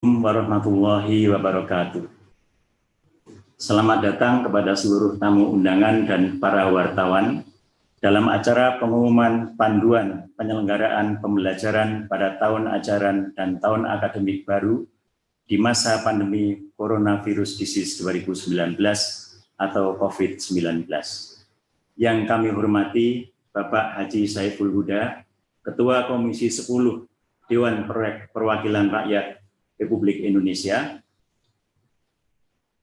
Warahmatullahi wabarakatuh. Selamat datang kepada seluruh tamu undangan dan para wartawan dalam acara pengumuman panduan penyelenggaraan pembelajaran pada tahun ajaran dan tahun akademik baru di masa pandemi Coronavirus Disease 2019 atau COVID-19. Yang kami hormati Bapak Haji Saiful Huda, Ketua Komisi 10 Dewan Perwakilan Rakyat Republik Indonesia.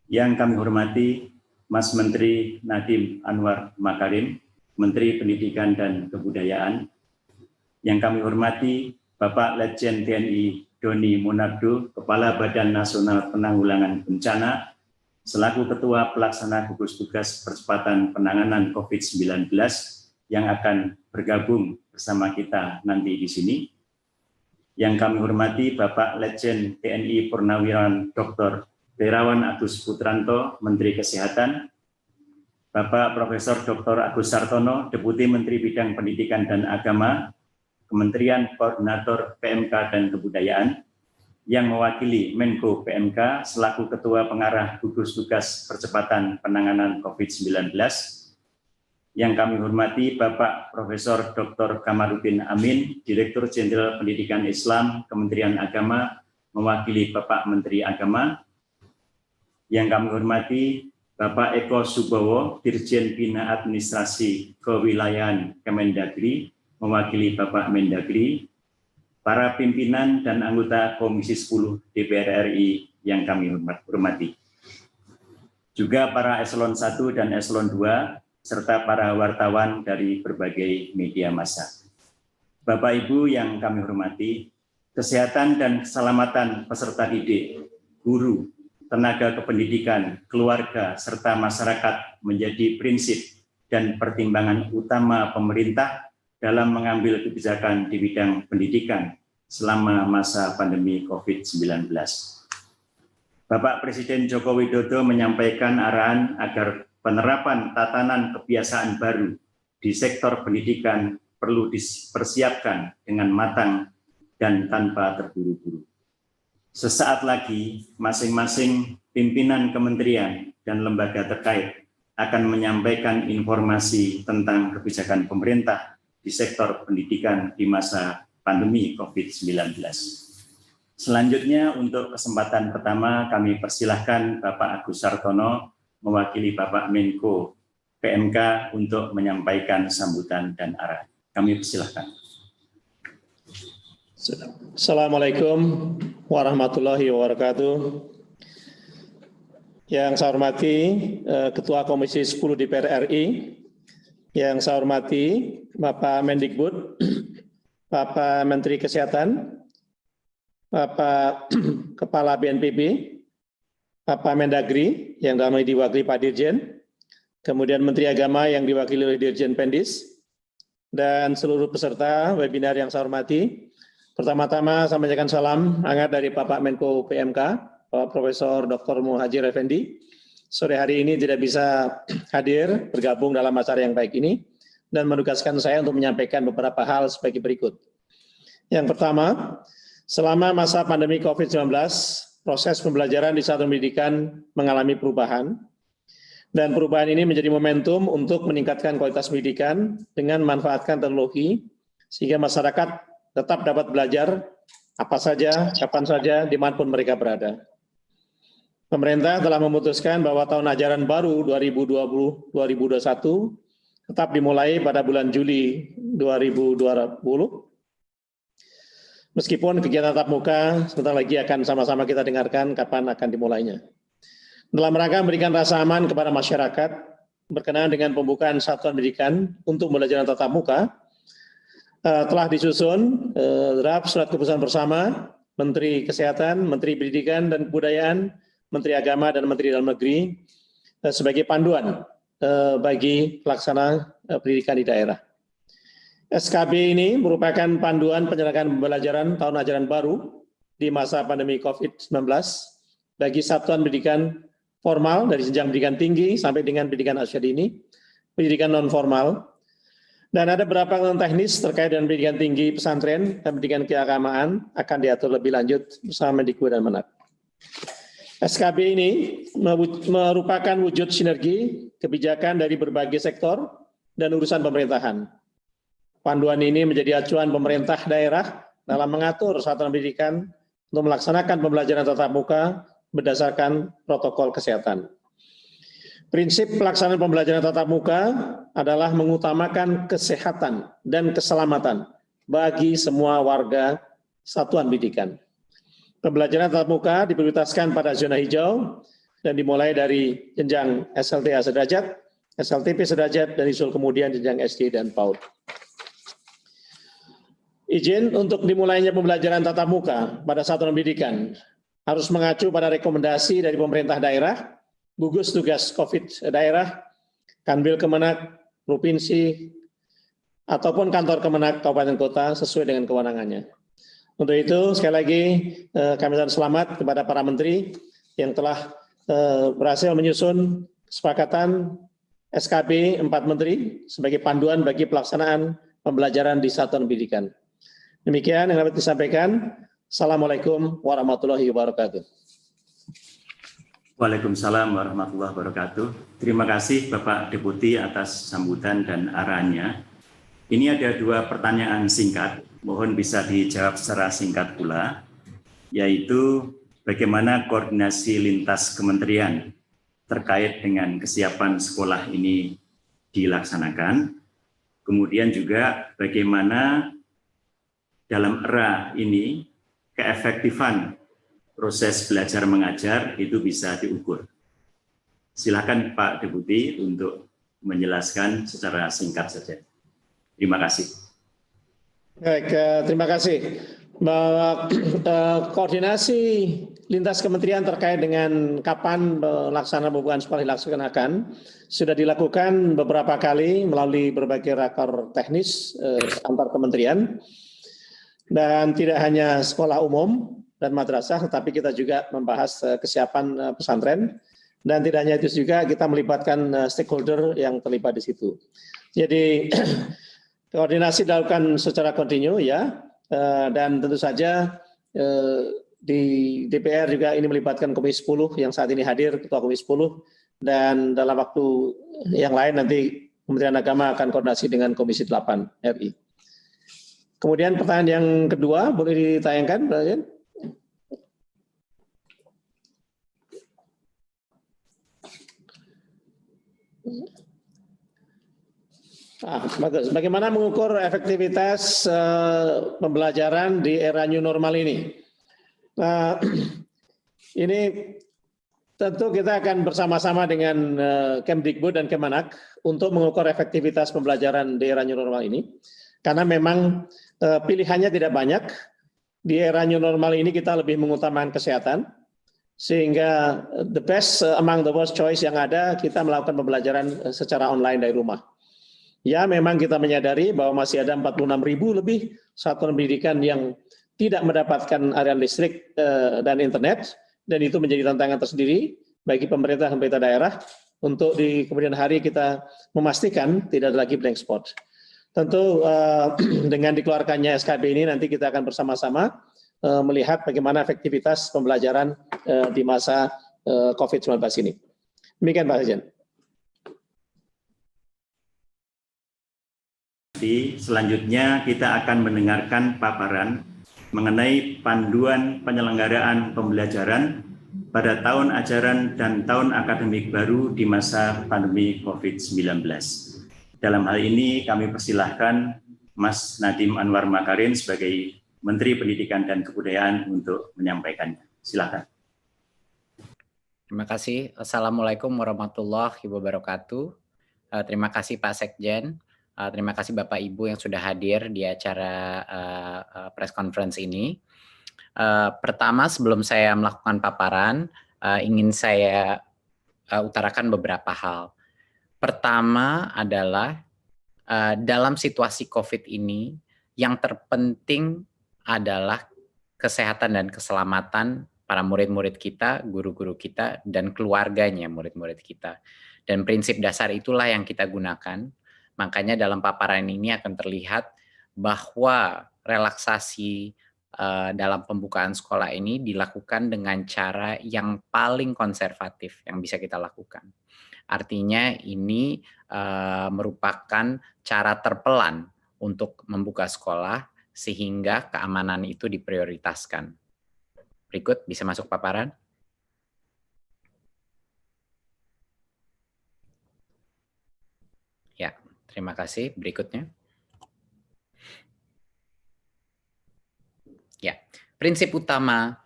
Yang kami hormati Mas Menteri Nadiem Anwar Makarim, Menteri Pendidikan dan Kebudayaan. Yang kami hormati Bapak Letjen TNI Doni Monardo, Kepala Badan Nasional Penanggulangan Bencana, selaku Ketua Pelaksana Gugus Tugas Percepatan Penanganan COVID-19 yang akan bergabung bersama kita nanti di sini. Yang kami hormati Bapak Letjen TNI Purnawirawan Dr. Terawan Agus Putranto, Menteri Kesehatan, Bapak Profesor Dr. Agus Sartono, Deputi Menteri Bidang Pendidikan dan Agama, Kementerian Koordinator PMK dan Kebudayaan, yang mewakili Menko PMK selaku Ketua Pengarah Gugus Tugas Percepatan Penanganan COVID-19, yang kami hormati Bapak Profesor Dr. Kamarudin Amin, Direktur Jenderal Pendidikan Islam, Kementerian Agama, mewakili Bapak Menteri Agama. Yang kami hormati Bapak Eko Subowo, Dirjen Bina Administrasi Kewilayahan Kemendagri, mewakili Bapak Mendagri, para pimpinan dan anggota Komisi 10 DPR RI yang kami hormati. Juga para Eselon 1 dan Eselon 2, serta para wartawan dari berbagai media massa. Bapak Ibu yang kami hormati, kesehatan dan keselamatan peserta didik, guru, tenaga kependidikan, keluarga, serta masyarakat menjadi prinsip dan pertimbangan utama pemerintah dalam mengambil kebijakan di bidang pendidikan selama masa pandemi COVID-19. Bapak Presiden Joko Widodo menyampaikan arahan agar penerapan tatanan kebiasaan baru di sektor pendidikan perlu dipersiapkan dengan matang dan tanpa terburu-buru. Sesaat lagi, masing-masing pimpinan kementerian dan lembaga terkait akan menyampaikan informasi tentang kebijakan pemerintah di sektor pendidikan di masa pandemi COVID-19. Selanjutnya, untuk kesempatan pertama, kami persilahkan Bapak Agus Sartono, mewakili Bapak Menko PMK untuk menyampaikan sambutan dan arahan. Kami persilahkan. Assalamualaikum warahmatullahi wabarakatuh. Yang saya hormati Ketua Komisi 10 DPR RI, yang saya hormati Bapak Mendikbud, Bapak Menteri Kesehatan, Bapak Kepala BNPB, Bapak Mendagri yang kami diwakili Pak Dirjen, kemudian Menteri Agama yang diwakili oleh Dirjen Pendis, dan seluruh peserta webinar yang saya hormati. Pertama-tama saya menyampaikan salam hangat dari Bapak Menko PMK, Bapak Profesor Dr. Muhadjir Effendi. Sore hari ini tidak bisa hadir bergabung dalam acara yang baik ini dan menugaskan saya untuk menyampaikan beberapa hal sebagai berikut. Yang pertama, selama masa pandemi COVID-19, proses pembelajaran di satuan pendidikan mengalami perubahan, dan perubahan ini menjadi momentum untuk meningkatkan kualitas pendidikan dengan memanfaatkan teknologi, sehingga masyarakat tetap dapat belajar apa saja, kapan saja, dimanapun mereka berada. Pemerintah telah memutuskan bahwa tahun ajaran baru 2020-2021 tetap dimulai pada bulan Juli 2020, meskipun kegiatan tatap muka sebentar lagi akan sama-sama kita dengarkan kapan akan dimulainya. Dalam rangka memberikan rasa aman kepada masyarakat berkenaan dengan pembukaan satuan pendidikan untuk pembelajaran tatap muka, telah disusun draft surat keputusan bersama Menteri Kesehatan, Menteri Pendidikan dan Kebudayaan, Menteri Agama dan Menteri Dalam Negeri sebagai panduan bagi pelaksana pendidikan di daerah. SKB ini merupakan panduan penyelenggaraan pembelajaran tahun ajaran baru di masa pandemi COVID-19 bagi satuan pendidikan formal dari jenjang pendidikan tinggi sampai dengan pendidikan usia dini, pendidikan non formal, Dan ada beberapa ketentuan teknis terkait dengan pendidikan tinggi pesantren dan pendidikan keagamaan akan diatur lebih lanjut bersama Mendikbud dan Menak. SKB ini merupakan wujud sinergi kebijakan dari berbagai sektor dan urusan pemerintahan. Panduan ini menjadi acuan pemerintah daerah dalam mengatur satuan pendidikan untuk melaksanakan pembelajaran tatap muka berdasarkan protokol kesehatan. Prinsip pelaksanaan pembelajaran tatap muka adalah mengutamakan kesehatan dan keselamatan bagi semua warga satuan pendidikan. Pembelajaran tatap muka diprioritaskan pada zona hijau dan dimulai dari jenjang SLTA sederajat, SLTP sederajat, dan disusul kemudian jenjang SD dan PAUD. Izin untuk dimulainya pembelajaran tatap muka pada satuan pendidikan harus mengacu pada rekomendasi dari pemerintah daerah, gugus tugas COVID daerah, Kanwil Kemenak, provinsi, ataupun kantor Kemenak kabupaten kota sesuai dengan kewenangannya. Untuk itu, sekali lagi kami ucapkan selamat kepada para menteri yang telah berhasil menyusun kesepakatan SKB 4 menteri sebagai panduan bagi pelaksanaan pembelajaran di satuan pendidikan. Demikian yang dapat disampaikan. Assalamualaikum warahmatullahi wabarakatuh. Waalaikumsalam warahmatullahi wabarakatuh. Terima kasih Bapak Deputi atas sambutan dan arahannya. Ini ada 2 pertanyaan singkat, mohon bisa dijawab secara singkat pula, yaitu bagaimana koordinasi lintas kementerian terkait dengan kesiapan sekolah ini dilaksanakan, kemudian juga bagaimana dalam era ini keefektifan proses belajar mengajar itu bisa diukur. Silakan Pak Deputi untuk menjelaskan secara singkat saja. Terima kasih. Baik, terima kasih. Koordinasi lintas kementerian terkait dengan kapan pelaksanaan pembukaan sekolah dilaksanakan sudah dilakukan beberapa kali melalui berbagai rakor teknis antar kementerian, dan tidak hanya sekolah umum dan madrasah, tetapi kita juga membahas kesiapan pesantren, dan tidak hanya itu juga kita melibatkan stakeholder yang terlibat di situ. Jadi koordinasi dilakukan secara kontinu ya, dan tentu saja di DPR juga ini melibatkan Komisi 10 yang saat ini hadir, Ketua Komisi 10, dan dalam waktu yang lain nanti Kementerian Agama akan koordinasi dengan Komisi 8 RI. Kemudian pertanyaan yang kedua, boleh ditayangkan, Pak Jen? Bagus. Bagaimana mengukur efektivitas pembelajaran di era new normal ini? Ini tentu kita akan bersama-sama dengan Kemdikbud dan Kemenak untuk mengukur efektivitas pembelajaran di era new normal ini. Karena memang pilihannya tidak banyak. Di era new normal ini kita lebih mengutamakan kesehatan, sehingga the best among the worst choice yang ada, kita melakukan pembelajaran secara online dari rumah. Ya, memang kita menyadari bahwa masih ada 46.000 lebih satuan pendidikan yang tidak mendapatkan aliran listrik dan internet, dan itu menjadi tantangan tersendiri bagi pemerintah dan pemerintah daerah untuk di kemudian hari kita memastikan tidak ada lagi blank spot. Tentu dengan dikeluarkannya SKB ini nanti kita akan bersama-sama melihat bagaimana efektivitas pembelajaran di masa COVID-19 ini. Demikian Pak Sekjen. Selanjutnya kita akan mendengarkan paparan mengenai panduan penyelenggaraan pembelajaran pada tahun ajaran dan tahun akademik baru di masa pandemi COVID-19. Dalam hal ini kami persilahkan Mas Nadiem Anwar Makarim sebagai Menteri Pendidikan dan Kebudayaan untuk menyampaikannya. Silakan. Terima kasih. Assalamualaikum warahmatullahi wabarakatuh. Terima kasih Pak Sekjen. Terima kasih Bapak Ibu yang sudah hadir di acara press conference ini. Pertama, sebelum saya melakukan paparan, ingin saya utarakan beberapa hal. Pertama adalah dalam situasi COVID ini, yang terpenting adalah kesehatan dan keselamatan para murid-murid kita, guru-guru kita, dan keluarganya murid-murid kita. Dan prinsip dasar itulah yang kita gunakan. Makanya dalam paparan ini akan terlihat bahwa relaksasi dalam pembukaan sekolah ini dilakukan dengan cara yang paling konservatif yang bisa kita lakukan. Artinya ini merupakan cara terpelan untuk membuka sekolah sehingga keamanan itu diprioritaskan. Berikut bisa masuk paparan. Ya, terima kasih. Berikutnya. Ya, prinsip utama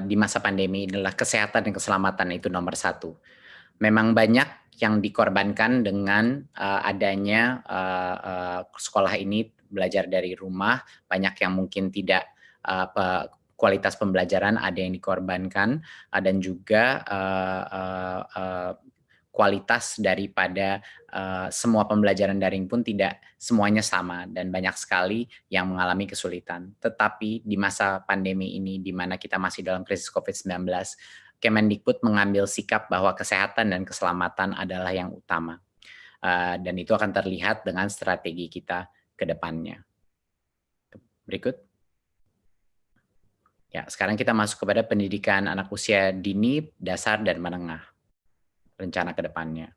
di masa pandemi adalah kesehatan dan keselamatan itu nomor satu. Memang banyak yang dikorbankan dengan adanya sekolah ini belajar dari rumah, banyak yang mungkin tidak kualitas pembelajaran ada yang dikorbankan, dan juga kualitas daripada semua pembelajaran daring pun tidak semuanya sama dan banyak sekali yang mengalami kesulitan. Tetapi di masa pandemi ini, di mana kita masih dalam krisis COVID-19, Kemendikbud mengambil sikap bahwa kesehatan dan keselamatan adalah yang utama. Dan itu akan terlihat dengan strategi kita ke depannya. Berikut. Ya, sekarang kita masuk kepada pendidikan anak usia dini, dasar, dan menengah. Rencana ke depannya.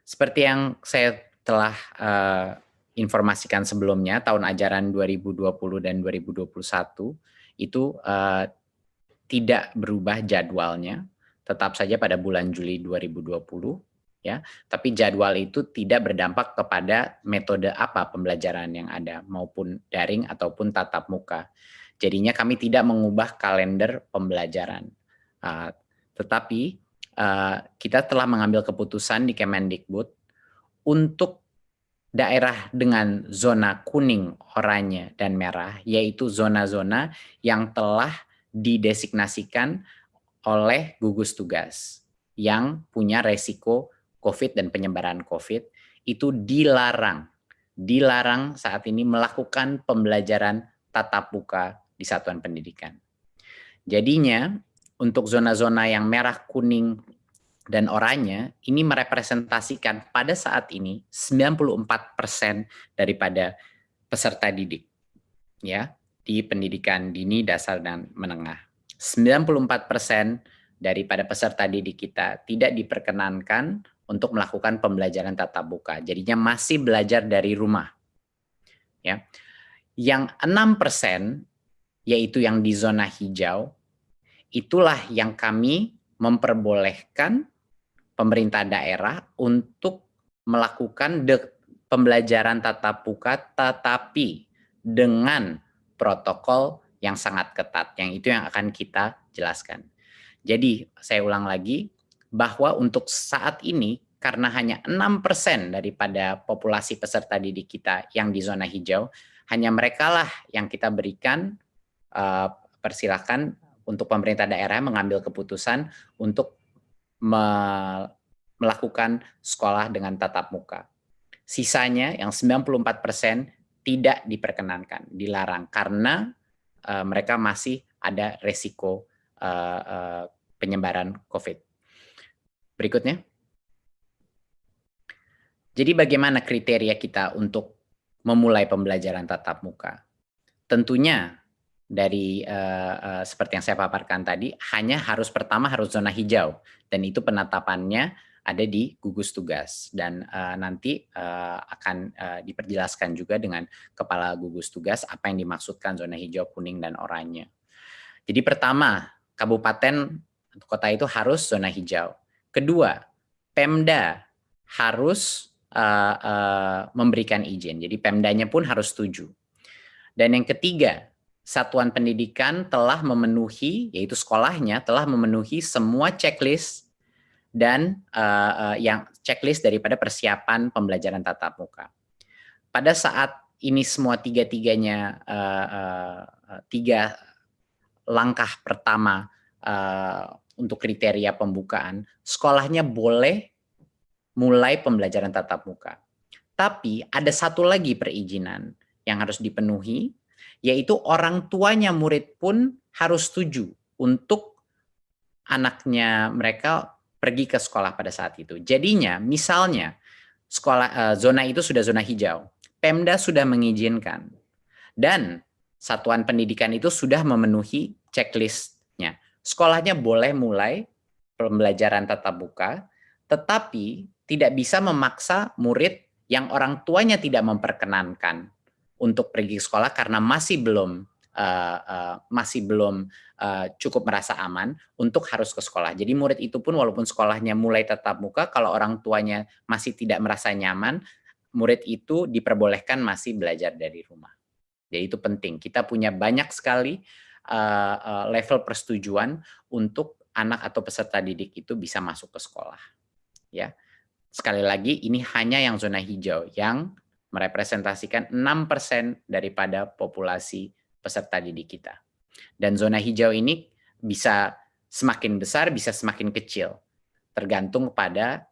Seperti yang saya telah informasikan sebelumnya, tahun ajaran 2020 dan 2021 itu tidak berubah jadwalnya, tetap saja pada bulan Juli 2020, ya. Tapi jadwal itu tidak berdampak kepada metode apa pembelajaran yang ada, maupun daring ataupun tatap muka. Jadinya kami tidak mengubah kalender pembelajaran, tetapi kita telah mengambil keputusan di Kemendikbud untuk daerah dengan zona kuning, oranye, dan merah, yaitu zona-zona yang telah didesignasikan oleh gugus tugas yang punya resiko COVID dan penyebaran COVID, itu dilarang saat ini melakukan pembelajaran tatap muka di satuan pendidikan. Jadinya untuk zona-zona yang merah, kuning, dan oranye, ini merepresentasikan pada saat ini 94% daripada peserta didik, ya, di pendidikan dini, dasar, dan menengah. 94% daripada peserta didik kita tidak diperkenankan untuk melakukan pembelajaran tatap muka. Jadinya masih belajar dari rumah. Ya. Yang 6%, yaitu yang di zona hijau, itulah yang kami memperbolehkan pemerintah daerah untuk melakukan pembelajaran tatap muka, tetapi dengan protokol yang sangat ketat, yang itu yang akan kita jelaskan. Jadi, saya ulang lagi, bahwa untuk saat ini, karena hanya 6% daripada populasi peserta didik kita yang di zona hijau, hanya merekalah yang kita berikan persilakan untuk pemerintah daerah mengambil keputusan untuk melakukan sekolah dengan tatap muka. Sisanya yang 94% tidak diperkenankan, dilarang karena mereka masih ada resiko penyebaran COVID. Berikutnya. Jadi bagaimana kriteria kita untuk memulai pembelajaran tatap muka? Tentunya dari seperti yang saya paparkan tadi, pertama harus zona hijau, dan itu penetapannya ada di gugus tugas, dan nanti akan diperjelaskan juga dengan kepala gugus tugas apa yang dimaksudkan zona hijau, kuning, dan oranye. Jadi pertama, kabupaten kota itu harus zona hijau. Kedua, Pemda harus memberikan izin, jadi Pemdanya pun harus setuju. Dan yang ketiga, satuan pendidikan telah memenuhi, yaitu sekolahnya telah memenuhi semua checklist dan yang checklist daripada persiapan pembelajaran tatap muka. Pada saat ini semua tiga langkah pertama untuk kriteria pembukaan, sekolahnya boleh mulai pembelajaran tatap muka. Tapi ada satu lagi perizinan yang harus dipenuhi, yaitu orang tuanya murid pun harus setuju untuk anaknya mereka pergi ke sekolah pada saat itu. Jadinya misalnya zona itu sudah zona hijau. Pemda sudah mengizinkan dan satuan pendidikan itu sudah memenuhi checklist-nya. Sekolahnya boleh mulai pembelajaran tatap muka, tetapi tidak bisa memaksa murid yang orang tuanya tidak memperkenankan untuk pergi ke sekolah karena masih belum cukup merasa aman untuk harus ke sekolah. Jadi murid itu pun walaupun sekolahnya mulai tatap muka, kalau orang tuanya masih tidak merasa nyaman, murid itu diperbolehkan masih belajar dari rumah. Jadi itu penting. Kita punya banyak sekali level persetujuan untuk anak atau peserta didik itu bisa masuk ke sekolah. Ya, sekali lagi ini hanya yang zona hijau yang merepresentasikan 6% daripada populasi peserta didik kita. Dan zona hijau ini bisa semakin besar, bisa semakin kecil, tergantung pada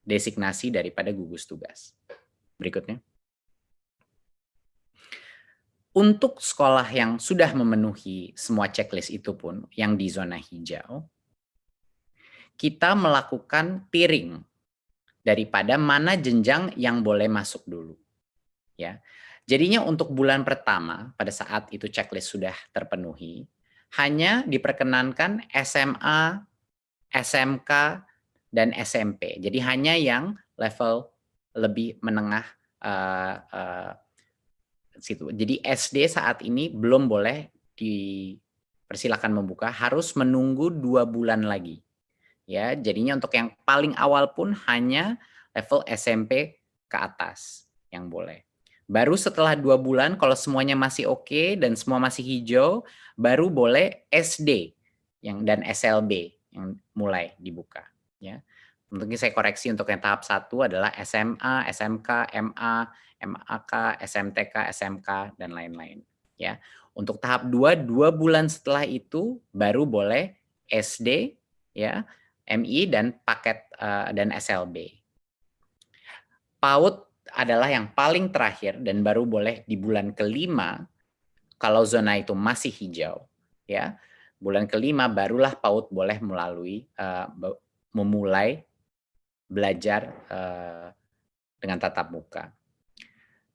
designasi daripada gugus tugas. Berikutnya. Untuk sekolah yang sudah memenuhi semua checklist itu pun, yang di zona hijau, kita melakukan tiering daripada mana jenjang yang boleh masuk dulu. Ya. Jadinya untuk bulan pertama, pada saat itu checklist sudah terpenuhi, hanya diperkenankan SMA, SMK, dan SMP. Jadi hanya yang level lebih menengah situ. Jadi SD saat ini belum boleh dipersilakan membuka, harus menunggu 2 bulan lagi. Ya, jadinya untuk yang paling awal pun hanya level SMP ke atas yang boleh. Baru setelah 2 bulan kalau semuanya masih oke dan semua masih hijau, baru boleh SD dan SLB yang mulai dibuka. Ya. Mungkin saya koreksi untuk yang tahap 1 adalah SMA, SMK, MA, MAK, SMTK, SMK, dan lain-lain. Ya. Untuk tahap 2, 2 bulan setelah itu baru boleh SD, ya, MI, dan paket dan SLB. PAUD adalah yang paling terakhir dan baru boleh di bulan kelima kalau zona itu masih hijau. Ya, bulan kelima barulah PAUD boleh memulai belajar dengan tatap muka.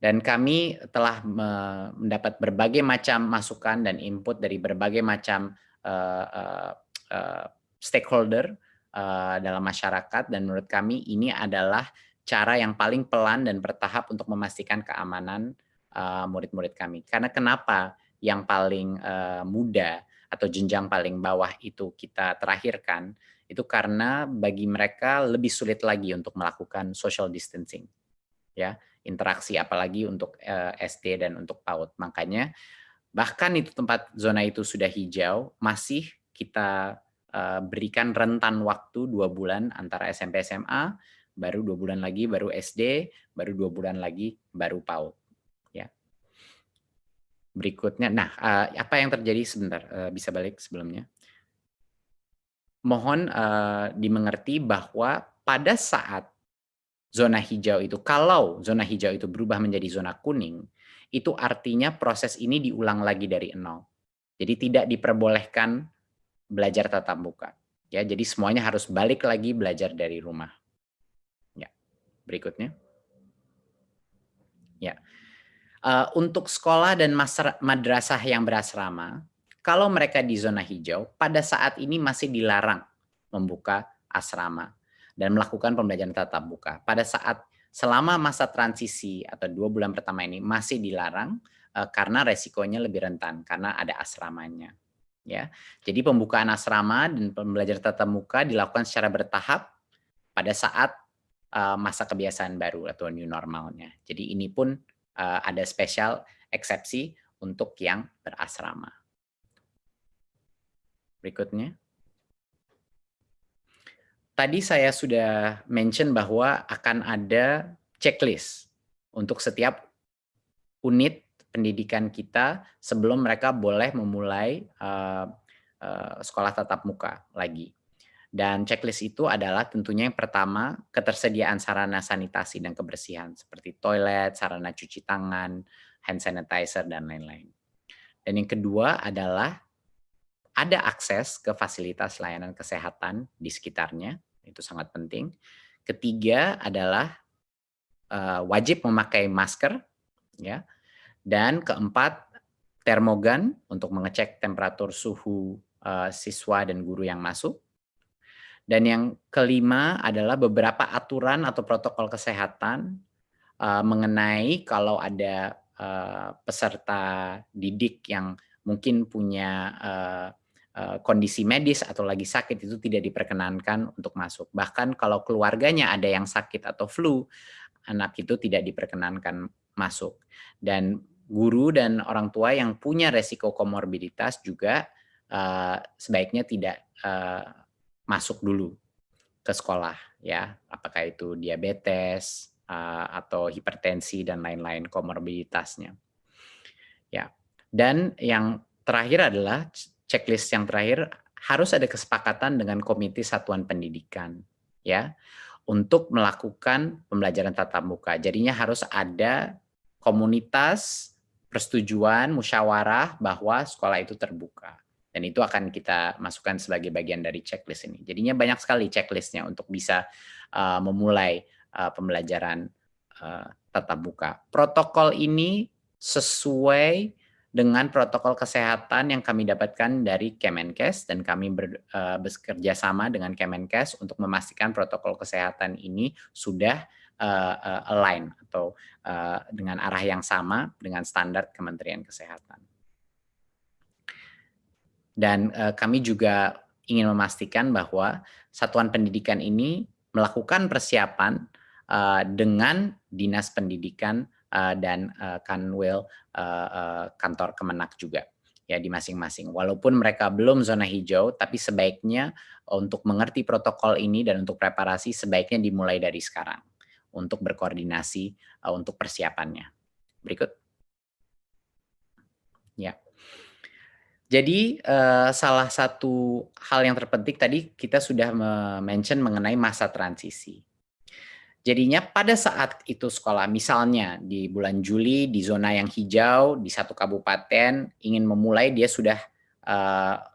Dan kami telah mendapat berbagai macam masukan dan input dari berbagai macam stakeholder dalam masyarakat, dan menurut kami ini adalah cara yang paling pelan dan bertahap untuk memastikan keamanan murid-murid kami. Karena kenapa yang paling muda atau jenjang paling bawah itu kita terakhirkan, itu karena bagi mereka lebih sulit lagi untuk melakukan social distancing, ya, interaksi, apalagi untuk SD dan untuk PAUD. Makanya bahkan itu tempat zona itu sudah hijau, masih kita berikan rentan waktu 2 bulan antara SMP SMA, baru 2 bulan lagi baru SD, baru 2 bulan lagi baru PAUD. Ya. Berikutnya, nah apa yang terjadi sebentar, bisa balik sebelumnya. Mohon dimengerti bahwa pada saat zona hijau itu, kalau zona hijau itu berubah menjadi zona kuning, itu artinya proses ini diulang lagi dari nol. Jadi tidak diperbolehkan belajar tatap muka. Ya, jadi semuanya harus balik lagi belajar dari rumah. Ya, berikutnya. Ya, untuk sekolah dan madrasah yang berasrama, kalau mereka di zona hijau, pada saat ini masih dilarang membuka asrama dan melakukan pembelajaran tatap muka. Pada saat selama masa transisi atau 2 bulan pertama ini masih dilarang karena resikonya lebih rentan karena ada asramanya. Ya, jadi pembukaan asrama dan pembelajaran tatap muka dilakukan secara bertahap pada saat masa kebiasaan baru atau new normalnya. Jadi ini pun ada spesial eksepsi untuk yang berasrama. Berikutnya. Tadi saya sudah mention bahwa akan ada checklist untuk setiap unit pendidikan kita sebelum mereka boleh memulai sekolah tatap muka lagi. Dan checklist itu adalah tentunya yang pertama, ketersediaan sarana sanitasi dan kebersihan seperti toilet, sarana cuci tangan, hand sanitizer, dan lain-lain. Dan yang kedua adalah ada akses ke fasilitas layanan kesehatan di sekitarnya, itu sangat penting. Ketiga adalah wajib memakai masker, ya. Dan keempat, termogan untuk mengecek temperatur suhu siswa dan guru yang masuk. Dan yang kelima adalah beberapa aturan atau protokol kesehatan mengenai kalau ada peserta didik yang mungkin punya kondisi medis atau lagi sakit, itu tidak diperkenankan untuk masuk. Bahkan kalau keluarganya ada yang sakit atau flu, anak itu tidak diperkenankan masuk. Dan guru dan orang tua yang punya resiko komorbiditas juga sebaiknya tidak masuk dulu ke sekolah, ya, apakah itu diabetes atau hipertensi dan lain-lain komorbiditasnya. Ya. Dan yang terakhir adalah checklist yang terakhir, harus ada kesepakatan dengan Komite Satuan Pendidikan, ya, untuk melakukan pembelajaran tatap muka. Jadinya harus ada komunitas persetujuan musyawarah bahwa sekolah itu terbuka. Dan itu akan kita masukkan sebagai bagian dari checklist ini. Jadinya banyak sekali checklistnya untuk bisa memulai pembelajaran tatap muka. Protokol ini sesuai dengan protokol kesehatan yang kami dapatkan dari Kemenkes, dan kami bekerja sama dengan Kemenkes untuk memastikan protokol kesehatan ini sudah align atau dengan arah yang sama dengan standar Kementerian Kesehatan. Dan kami juga ingin memastikan bahwa satuan pendidikan ini melakukan persiapan dengan Dinas Pendidikan dan Kanwil kantor Kemenak juga, ya, di masing-masing. Walaupun mereka belum zona hijau, tapi sebaiknya untuk mengerti protokol ini dan untuk preparasi sebaiknya dimulai dari sekarang untuk berkoordinasi untuk persiapannya. Berikut. Ya. Jadi salah satu hal yang terpenting tadi kita sudah mention mengenai masa transisi. Jadinya pada saat itu sekolah, misalnya di bulan Juli di zona yang hijau di satu kabupaten ingin memulai, dia sudah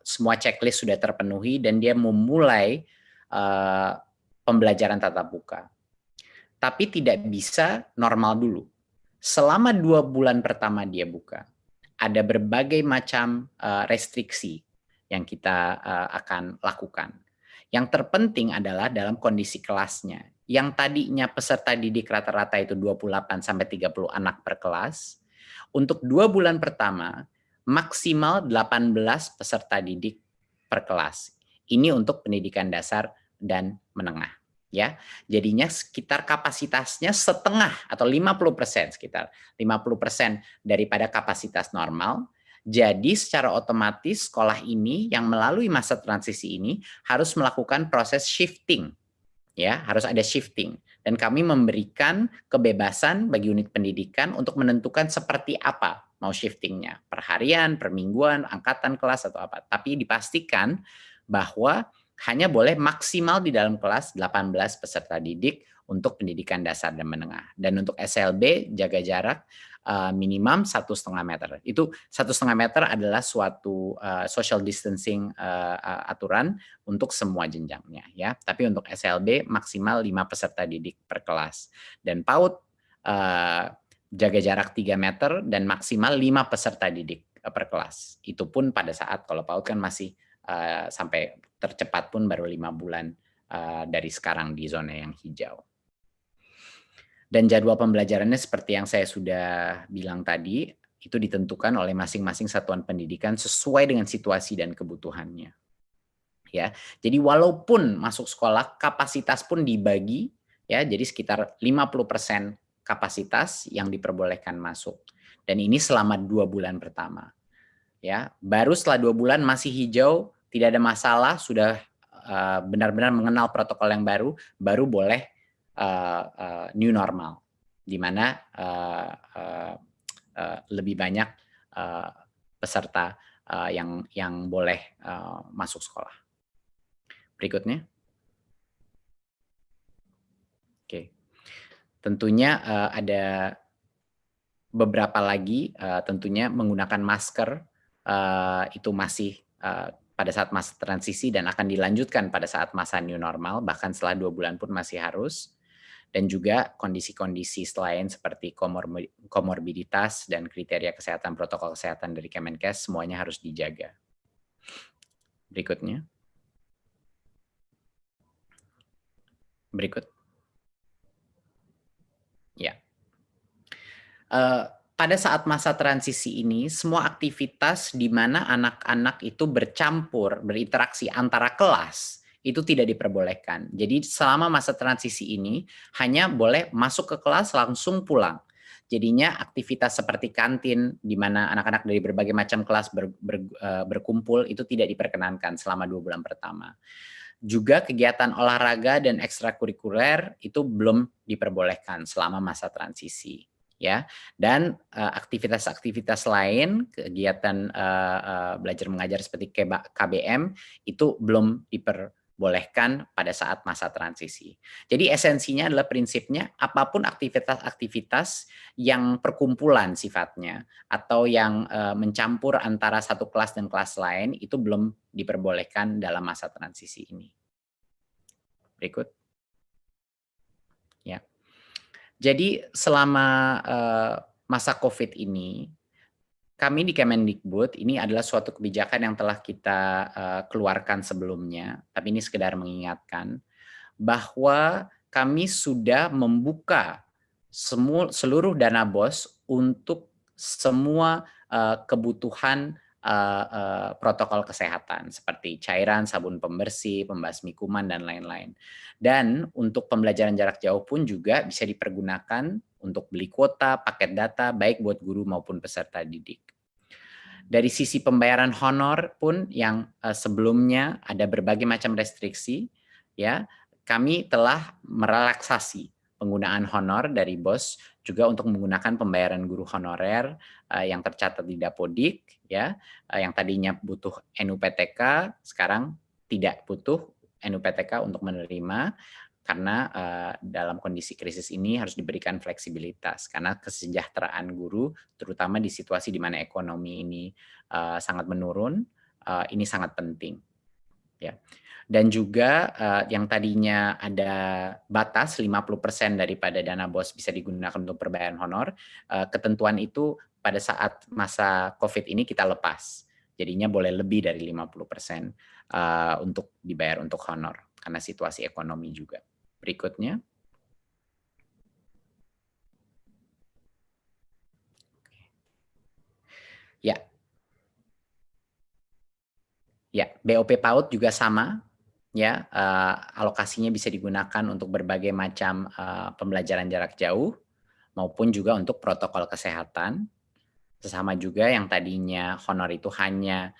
semua checklist sudah terpenuhi dan dia memulai pembelajaran tatap muka. Tapi tidak bisa normal dulu. Selama 2 bulan pertama dia buka, ada berbagai macam restriksi yang kita akan lakukan. Yang terpenting adalah dalam kondisi kelasnya. Yang tadinya peserta didik rata-rata itu 28-30 anak per kelas, untuk 2 bulan pertama maksimal 18 peserta didik per kelas. Ini untuk pendidikan dasar dan menengah. Ya, jadinya sekitar kapasitasnya setengah atau 50%, sekitar 50% daripada kapasitas normal. Jadi secara otomatis sekolah ini yang melalui masa transisi ini harus melakukan proses shifting, ya, harus ada shifting. Dan kami memberikan kebebasan bagi unit pendidikan untuk menentukan seperti apa mau shiftingnya, per harian, per mingguan, angkatan kelas atau apa. Tapi dipastikan bahwa hanya boleh maksimal di dalam kelas 18 peserta didik untuk pendidikan dasar dan menengah. Dan untuk SLB jaga jarak minimum 1,5 meter. Itu 1,5 meter adalah suatu social distancing aturan untuk semua jenjangnya, ya. Tapi untuk SLB maksimal 5 peserta didik per kelas. Dan PAUD jaga jarak 3 meter dan maksimal 5 peserta didik per kelas. Itu pun pada saat kalau PAUD kan masih sampai tercepat pun baru 5 bulan dari sekarang di zona yang hijau. Dan jadwal pembelajarannya seperti yang saya sudah bilang tadi, itu ditentukan oleh masing-masing satuan pendidikan sesuai dengan situasi dan kebutuhannya. Ya, jadi walaupun masuk sekolah kapasitas pun dibagi, ya, jadi sekitar 50% kapasitas yang diperbolehkan masuk. Dan ini selama 2 bulan pertama. Ya, baru setelah 2 bulan masih hijau, tidak ada masalah, sudah benar-benar mengenal protokol yang baru boleh new normal, di mana lebih banyak peserta yang boleh masuk sekolah. Berikutnya. Oke. Tentunya ada beberapa lagi, tentunya menggunakan masker itu masih pada saat masa transisi dan akan dilanjutkan pada saat masa new normal, bahkan setelah 2 bulan pun masih harus. dan juga kondisi-kondisi lain seperti komorbiditas dan kriteria kesehatan, protokol kesehatan dari Kemenkes semuanya harus dijaga. Berikutnya. Berikut. Ya. Pada saat masa transisi ini, semua aktivitas di mana anak-anak itu bercampur, berinteraksi antara kelas, itu tidak diperbolehkan. Jadi selama masa transisi ini, hanya boleh masuk ke kelas langsung pulang. Jadinya aktivitas seperti kantin, di mana anak-anak dari berbagai macam kelas berkumpul, itu tidak diperkenankan selama 2 bulan pertama. Juga kegiatan olahraga dan ekstrakurikuler itu belum diperbolehkan selama masa transisi. Ya, dan aktivitas-aktivitas lain, kegiatan belajar mengajar seperti KBM itu belum diperbolehkan pada saat masa transisi. Jadi esensinya adalah prinsipnya apapun aktivitas-aktivitas yang perkumpulan sifatnya atau yang mencampur antara satu kelas dan kelas lain itu belum diperbolehkan dalam masa transisi ini. Berikut. Ya. Jadi selama masa COVID ini, kami di Kemendikbud ini adalah suatu kebijakan yang telah kita keluarkan sebelumnya, tapi ini sekedar mengingatkan bahwa kami sudah membuka seluruh dana BOS untuk semua kebutuhan protokol kesehatan seperti cairan, sabun pembersih, pembasmi kuman, dan lain-lain. Dan untuk pembelajaran jarak jauh pun juga bisa dipergunakan untuk beli kuota, paket data, baik buat guru maupun peserta didik. Dari sisi pembayaran honor pun yang sebelumnya ada berbagai macam restriksi, ya kami telah merelaksasi penggunaan honor dari BOS juga untuk menggunakan pembayaran guru honorer yang tercatat di Dapodik, ya, yang tadinya butuh NUPTK, sekarang tidak butuh NUPTK untuk menerima karena dalam kondisi krisis ini harus diberikan fleksibilitas karena kesejahteraan guru, terutama di situasi di mana ekonomi ini sangat menurun, ini sangat penting, ya. Dan juga yang tadinya ada batas 50% daripada dana BOS bisa digunakan untuk pembayaran honor, ketentuan itu pada saat masa COVID ini kita lepas. Jadinya boleh lebih dari 50% untuk dibayar untuk honor karena situasi ekonomi juga. Berikutnya. Ya. Ya, BOP PAUD juga sama. Ya, alokasinya bisa digunakan untuk berbagai macam pembelajaran jarak jauh maupun juga untuk protokol kesehatan. Sesama juga yang tadinya honor itu hanya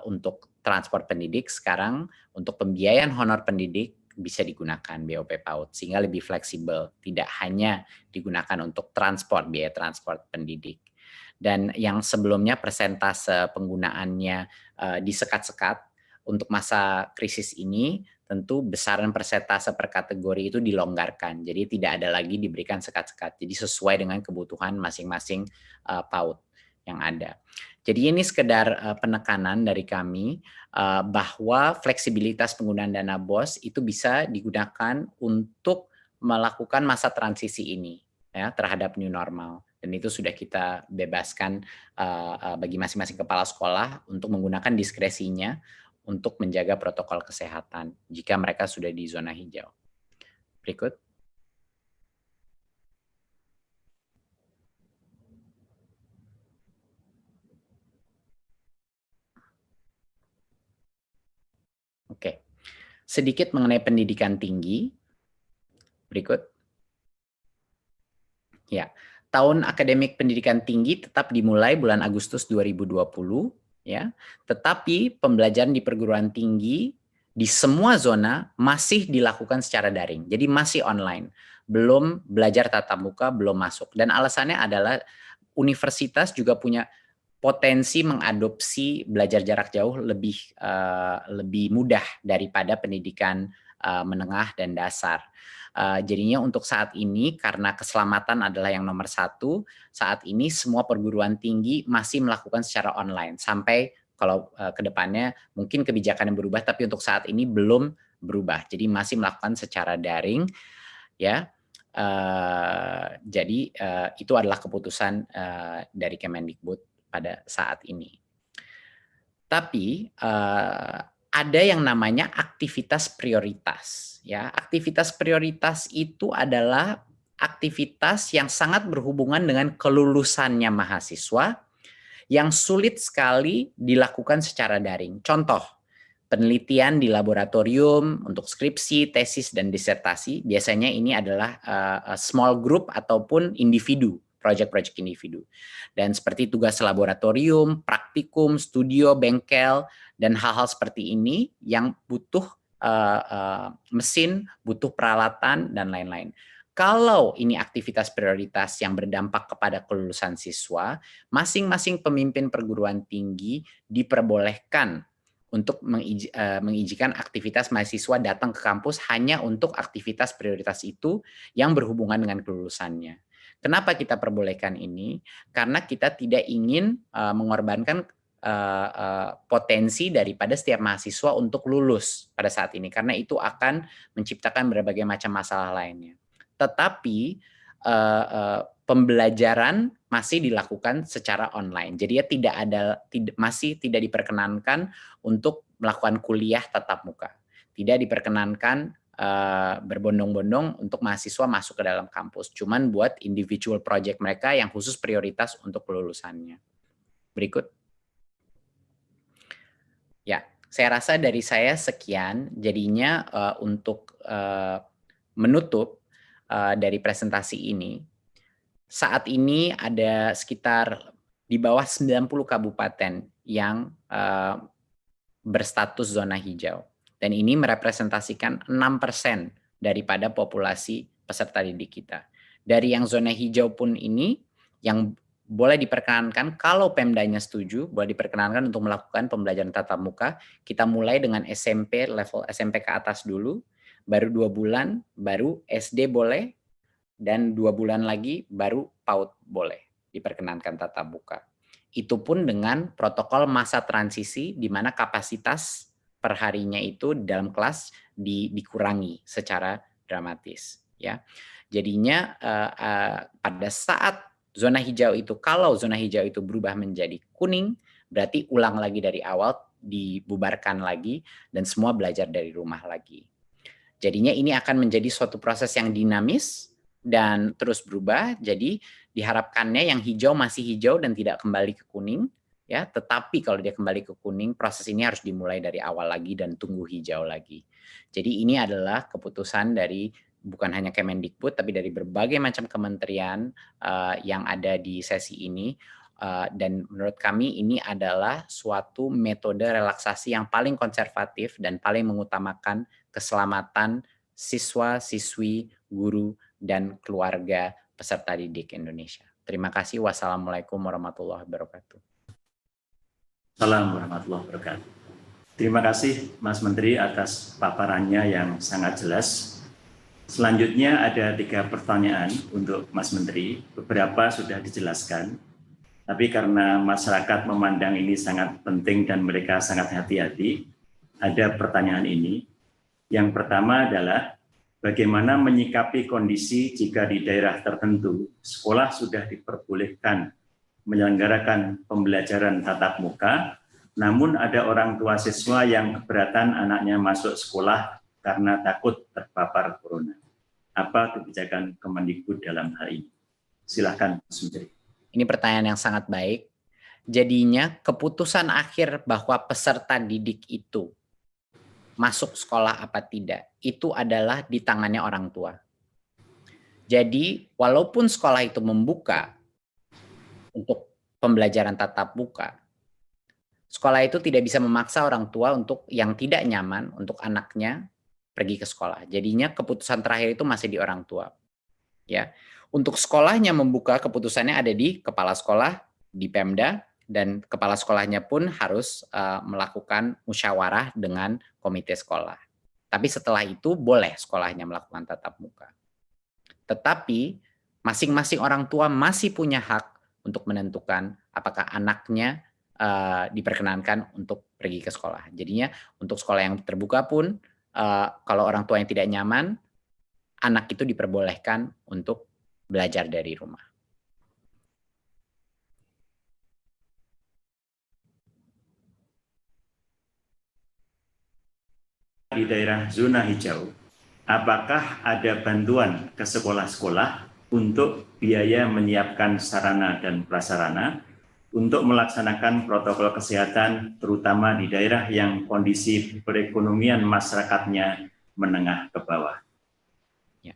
untuk transport pendidik, sekarang untuk pembiayaan honor pendidik bisa digunakan BOP PAUD sehingga lebih fleksibel, tidak hanya digunakan untuk transport, biaya transport pendidik. Dan yang sebelumnya persentase penggunaannya disekat-sekat, untuk masa krisis ini tentu besaran persentase per kategori itu dilonggarkan. Jadi tidak ada lagi diberikan sekat-sekat. Jadi sesuai dengan kebutuhan masing-masing PAUD yang ada. Jadi ini sekedar penekanan dari kami bahwa fleksibilitas penggunaan dana BOS itu bisa digunakan untuk melakukan masa transisi ini ya terhadap new normal. Dan itu sudah kita bebaskan bagi masing-masing kepala sekolah untuk menggunakan diskresinya untuk menjaga protokol kesehatan jika mereka sudah di zona hijau. Berikut. Oke. Sedikit mengenai pendidikan tinggi. Berikut. Ya. Tahun akademik pendidikan tinggi tetap dimulai bulan Agustus 2020. Ya, tetapi pembelajaran di perguruan tinggi di semua zona masih dilakukan secara daring, jadi masih online, belum belajar tatap muka, belum masuk. Dan alasannya adalah universitas juga punya potensi mengadopsi belajar jarak jauh lebih mudah daripada pendidikan menengah dan dasar. Jadinya untuk saat ini karena keselamatan adalah yang nomor 1, saat ini semua perguruan tinggi masih melakukan secara online sampai kalau ke depannya mungkin kebijakan yang berubah, tapi untuk saat ini belum berubah. Jadi masih melakukan secara daring, ya. Jadi itu adalah keputusan dari Kemendikbud pada saat ini. Tapi ada yang namanya aktivitas prioritas. Ya, aktivitas prioritas itu adalah aktivitas yang sangat berhubungan dengan kelulusannya mahasiswa yang sulit sekali dilakukan secara daring. Contoh, penelitian di laboratorium untuk skripsi, tesis, dan disertasi. Biasanya ini adalah small group ataupun individu, project-project individu. Dan seperti tugas laboratorium, praktikum, studio, bengkel, dan hal-hal seperti ini yang butuh mesin, butuh peralatan, dan lain-lain. Kalau ini aktivitas prioritas yang berdampak kepada kelulusan siswa, masing-masing pemimpin perguruan tinggi diperbolehkan untuk mengizinkan aktivitas mahasiswa datang ke kampus hanya untuk aktivitas prioritas itu yang berhubungan dengan kelulusannya. Kenapa kita perbolehkan ini? Karena kita tidak ingin mengorbankan potensi daripada setiap mahasiswa untuk lulus pada saat ini, karena itu akan menciptakan berbagai macam masalah lainnya. Tetapi pembelajaran masih dilakukan secara online. Jadi ya masih tidak diperkenankan untuk melakukan kuliah tatap muka. Tidak diperkenankan berbondong-bondong untuk mahasiswa masuk ke dalam kampus. Cuman buat individual project mereka yang khusus prioritas untuk kelulusannya. Berikut. Ya, saya rasa dari saya sekian. Jadinya untuk menutup dari presentasi ini, saat ini ada sekitar di bawah 90 kabupaten yang berstatus zona hijau. Dan ini merepresentasikan 6% daripada populasi peserta didik kita. Dari yang zona hijau pun ini, yang boleh diperkenankan, kalau Pemdanya setuju, boleh diperkenankan untuk melakukan pembelajaran tatap muka. Kita mulai dengan SMP, level SMP ke atas dulu, baru 2 bulan, baru SD boleh, dan 2 bulan lagi baru PAUD boleh diperkenankan tatap muka. Itu pun dengan protokol masa transisi di mana kapasitas perharinya itu dalam kelas dikurangi secara dramatis. Ya, jadinya pada saat zona hijau itu, kalau zona hijau itu berubah menjadi kuning, berarti ulang lagi dari awal, dibubarkan lagi, dan semua belajar dari rumah lagi. Jadinya ini akan menjadi suatu proses yang dinamis dan terus berubah. Jadi diharapkannya yang hijau masih hijau dan tidak kembali ke kuning, ya. Tetapi kalau dia kembali ke kuning, proses ini harus dimulai dari awal lagi dan tunggu hijau lagi. Jadi ini adalah keputusan dari bukan hanya Kemendikbud, tapi dari berbagai macam kementerian yang ada di sesi ini. Dan menurut kami ini adalah suatu metode relaksasi yang paling konservatif dan paling mengutamakan keselamatan siswa, siswi, guru, dan keluarga peserta didik Indonesia. Terima kasih. Wassalamualaikum warahmatullahi wabarakatuh. Assalamualaikum warahmatullahi wabarakatuh. Terima kasih Mas Menteri atas paparannya yang sangat jelas. Selanjutnya ada 3 pertanyaan untuk Mas Menteri. Beberapa sudah dijelaskan. Tapi karena masyarakat memandang ini sangat penting dan mereka sangat hati-hati, ada pertanyaan ini. Yang pertama adalah bagaimana menyikapi kondisi jika di daerah tertentu sekolah sudah diperbolehkan menyelenggarakan pembelajaran tatap muka, namun ada orang tua siswa yang keberatan anaknya masuk sekolah karena takut terpapar corona. Apa kebijakan Kemendikbud dalam hal ini? Silakan, Mas Menteri. Ini pertanyaan yang sangat baik. Jadinya keputusan akhir bahwa peserta didik itu masuk sekolah apa tidak, itu adalah di tangannya orang tua. Jadi walaupun sekolah itu membuka untuk pembelajaran tatap muka, sekolah itu tidak bisa memaksa orang tua untuk yang tidak nyaman untuk anaknya pergi ke sekolah. Jadinya keputusan terakhir itu masih di orang tua. Ya. Untuk sekolahnya membuka, keputusannya ada di kepala sekolah, di Pemda, dan kepala sekolahnya pun harus melakukan musyawarah dengan komite sekolah. Tapi setelah itu boleh sekolahnya melakukan tatap muka. Tetapi masing-masing orang tua masih punya hak untuk menentukan apakah anaknya diperkenankan untuk pergi ke sekolah. Jadinya untuk sekolah yang terbuka pun, kalau orang tua yang tidak nyaman, anak itu diperbolehkan untuk belajar dari rumah. Di daerah zona hijau, apakah ada bantuan ke sekolah-sekolah untuk biaya menyiapkan sarana dan prasarana untuk melaksanakan protokol kesehatan, terutama di daerah yang kondisi perekonomian masyarakatnya menengah ke bawah? Ya.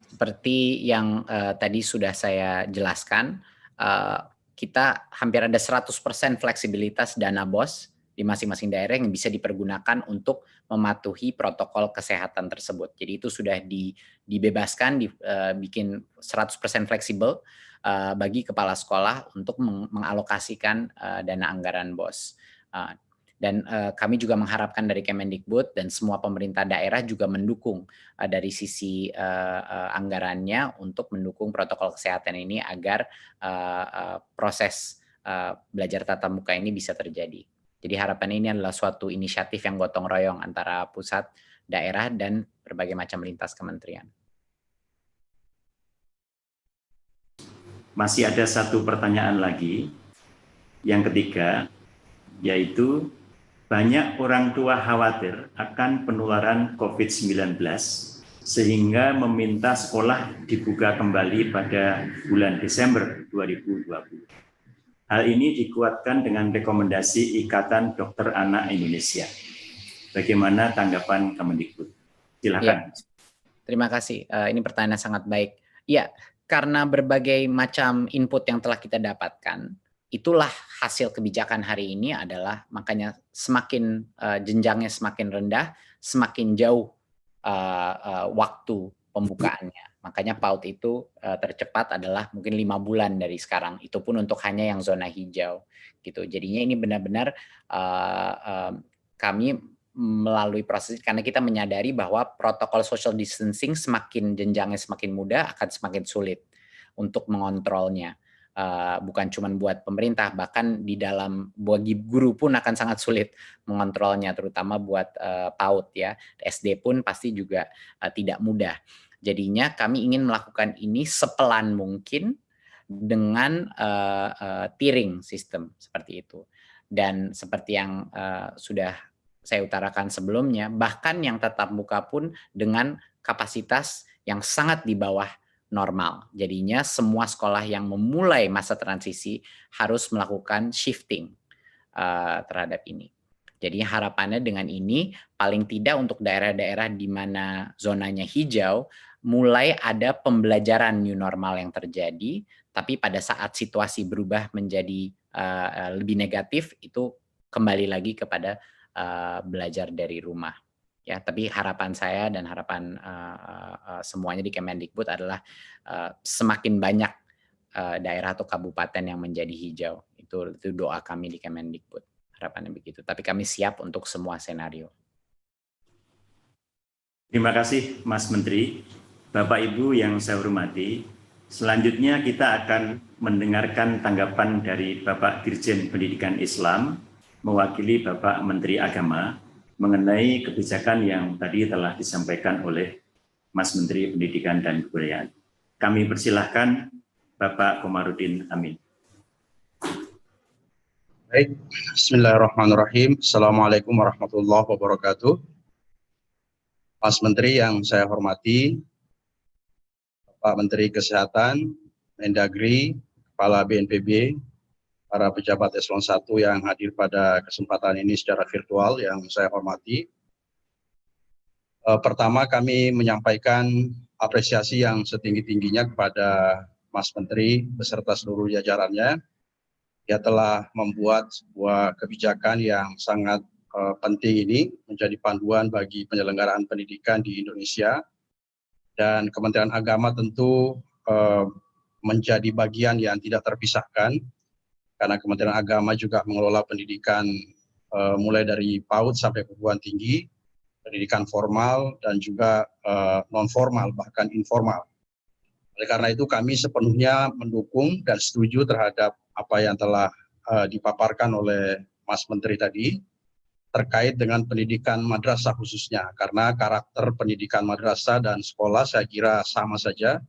Seperti yang tadi sudah saya jelaskan, kita hampir ada 100% fleksibilitas dana BOS di masing-masing daerah yang bisa dipergunakan untuk mematuhi protokol kesehatan tersebut. Jadi itu sudah dibebaskan, dibikin 100% fleksibel bagi kepala sekolah untuk mengalokasikan dana anggaran BOS. Dan kami juga mengharapkan dari Kemendikbud dan semua pemerintah daerah juga mendukung dari sisi anggarannya untuk mendukung protokol kesehatan ini agar proses belajar tatap muka ini bisa terjadi. Jadi harapan ini adalah suatu inisiatif yang gotong royong antara pusat, daerah, dan berbagai macam lintas kementerian. Masih ada satu pertanyaan lagi, yang ketiga, yaitu banyak orang tua khawatir akan penularan COVID-19 sehingga meminta sekolah dibuka kembali pada bulan Desember 2020. Hal ini dikuatkan dengan rekomendasi Ikatan Dokter Anak Indonesia. Bagaimana tanggapan Kemendikbud? Silakan. Ya, terima kasih. Ini pertanyaan sangat baik. Ya, karena berbagai macam input yang telah kita dapatkan, itulah hasil kebijakan hari ini adalah makanya semakin jenjangnya semakin rendah, semakin jauh waktu pembukaannya. Makanya PAUD itu tercepat adalah mungkin 5 bulan dari sekarang. Itu pun untuk hanya yang zona hijau, gitu. Jadinya ini benar-benar kami melalui proses karena kita menyadari bahwa protokol social distancing semakin jenjangnya semakin mudah akan semakin sulit untuk mengontrolnya. Bukan cuma buat pemerintah, bahkan di dalam bagi guru pun akan sangat sulit mengontrolnya, terutama buat PAUD ya. SD pun pasti juga tidak mudah. Jadinya kami ingin melakukan ini sepelan mungkin dengan tiering sistem seperti itu. Dan seperti yang sudah saya utarakan sebelumnya, bahkan yang tatap muka pun dengan kapasitas yang sangat di bawah normal. Jadinya semua sekolah yang memulai masa transisi harus melakukan shifting terhadap ini. Jadi harapannya dengan ini paling tidak untuk daerah-daerah di mana zonanya hijau mulai ada pembelajaran new normal yang terjadi, tapi pada saat situasi berubah menjadi lebih negatif itu kembali lagi kepada belajar dari rumah. Ya, tapi harapan saya dan harapan semuanya di Kemendikbud adalah semakin banyak daerah atau kabupaten yang menjadi hijau. Itu doa kami di Kemendikbud. Harapannya begitu. Tapi kami siap untuk semua senario. Terima kasih Mas Menteri. Bapak Ibu yang saya hormati, selanjutnya kita akan mendengarkan tanggapan dari Bapak Dirjen Pendidikan Islam mewakili Bapak Menteri Agama mengenai kebijakan yang tadi telah disampaikan oleh Mas Menteri Pendidikan dan Kebudayaan. Kami persilahkan Bapak Komarudin Amin. Baik, bismillahirrahmanirrahim. Assalamualaikum warahmatullahi wabarakatuh. Mas Menteri yang saya hormati, Pak Menteri Kesehatan, Mendagri, Kepala BNPB, para pejabat eselon 1 yang hadir pada kesempatan ini secara virtual yang saya hormati. Pertama kami menyampaikan apresiasi yang setinggi-tingginya kepada Mas Menteri beserta seluruh jajarannya. Dia telah membuat sebuah kebijakan yang sangat penting ini menjadi panduan bagi penyelenggaraan pendidikan di Indonesia. Dan Kementerian Agama tentu menjadi bagian yang tidak terpisahkan, karena Kementerian Agama juga mengelola pendidikan mulai dari PAUD sampai perguruan tinggi, pendidikan formal dan juga non-formal bahkan informal. Oleh karena itu kami sepenuhnya mendukung dan setuju terhadap apa yang telah dipaparkan oleh Mas Menteri tadi. terkait dengan pendidikan madrasah khususnya, karena karakter pendidikan madrasah dan sekolah saya kira sama saja,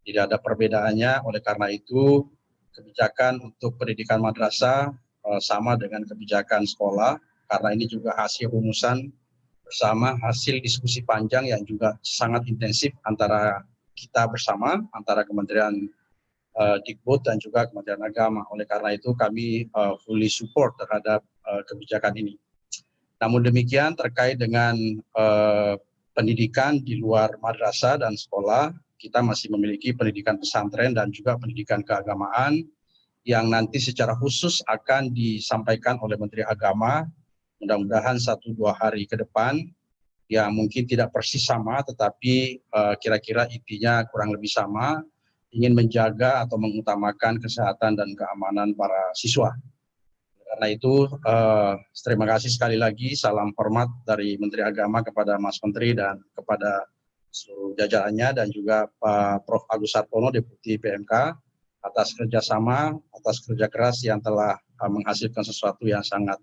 tidak ada perbedaannya. Oleh karena itu kebijakan untuk pendidikan madrasah sama dengan kebijakan sekolah, karena ini juga hasil rumusan bersama, hasil diskusi panjang yang juga sangat intensif antara kita bersama, antara Kementerian Dikbud dan juga Kementerian Agama. Oleh karena itu kami fully support terhadap kebijakan ini. Namun demikian terkait dengan pendidikan di luar madrasah dan sekolah, kita masih memiliki pendidikan pesantren dan juga pendidikan keagamaan yang nanti secara khusus akan disampaikan oleh Menteri Agama, mudah-mudahan 1-2 hari ke depan, yang mungkin tidak persis sama, tetapi kira-kira intinya kurang lebih sama, ingin menjaga atau mengutamakan kesehatan dan keamanan para siswa. Karena itu, terima kasih sekali lagi, salam hormat dari Menteri Agama kepada Mas Menteri dan kepada seluruh jajarannya, dan juga Pak Prof. Agus Sartono, Deputi PMK, atas kerjasama, atas kerja keras yang telah menghasilkan sesuatu yang sangat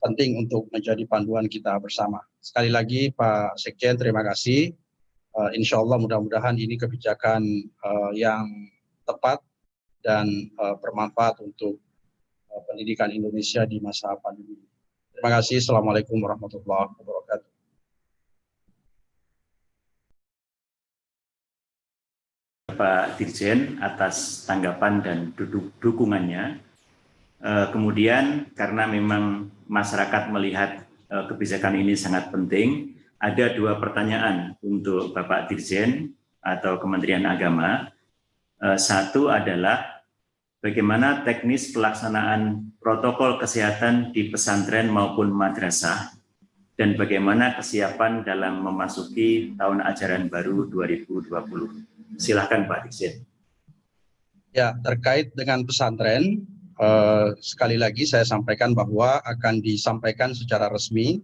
penting untuk menjadi panduan kita bersama. Sekali lagi Pak Sekjen, terima kasih. Insya Allah mudah-mudahan ini kebijakan yang tepat dan bermanfaat untuk pendidikan Indonesia di masa pandemi. Terima kasih. Assalamualaikum warahmatullahi wabarakatuh. Pak Dirjen atas tanggapan dan dukungannya. Kemudian karena memang masyarakat melihat kebijakan ini sangat penting, ada 2 pertanyaan untuk Bapak Dirjen atau Kementerian Agama. Satu adalah bagaimana teknis pelaksanaan protokol kesehatan di pesantren maupun madrasah, dan bagaimana kesiapan dalam memasuki tahun ajaran baru 2020. Silakan Pak Dirjen. Ya, terkait dengan pesantren, sekali lagi saya sampaikan bahwa akan disampaikan secara resmi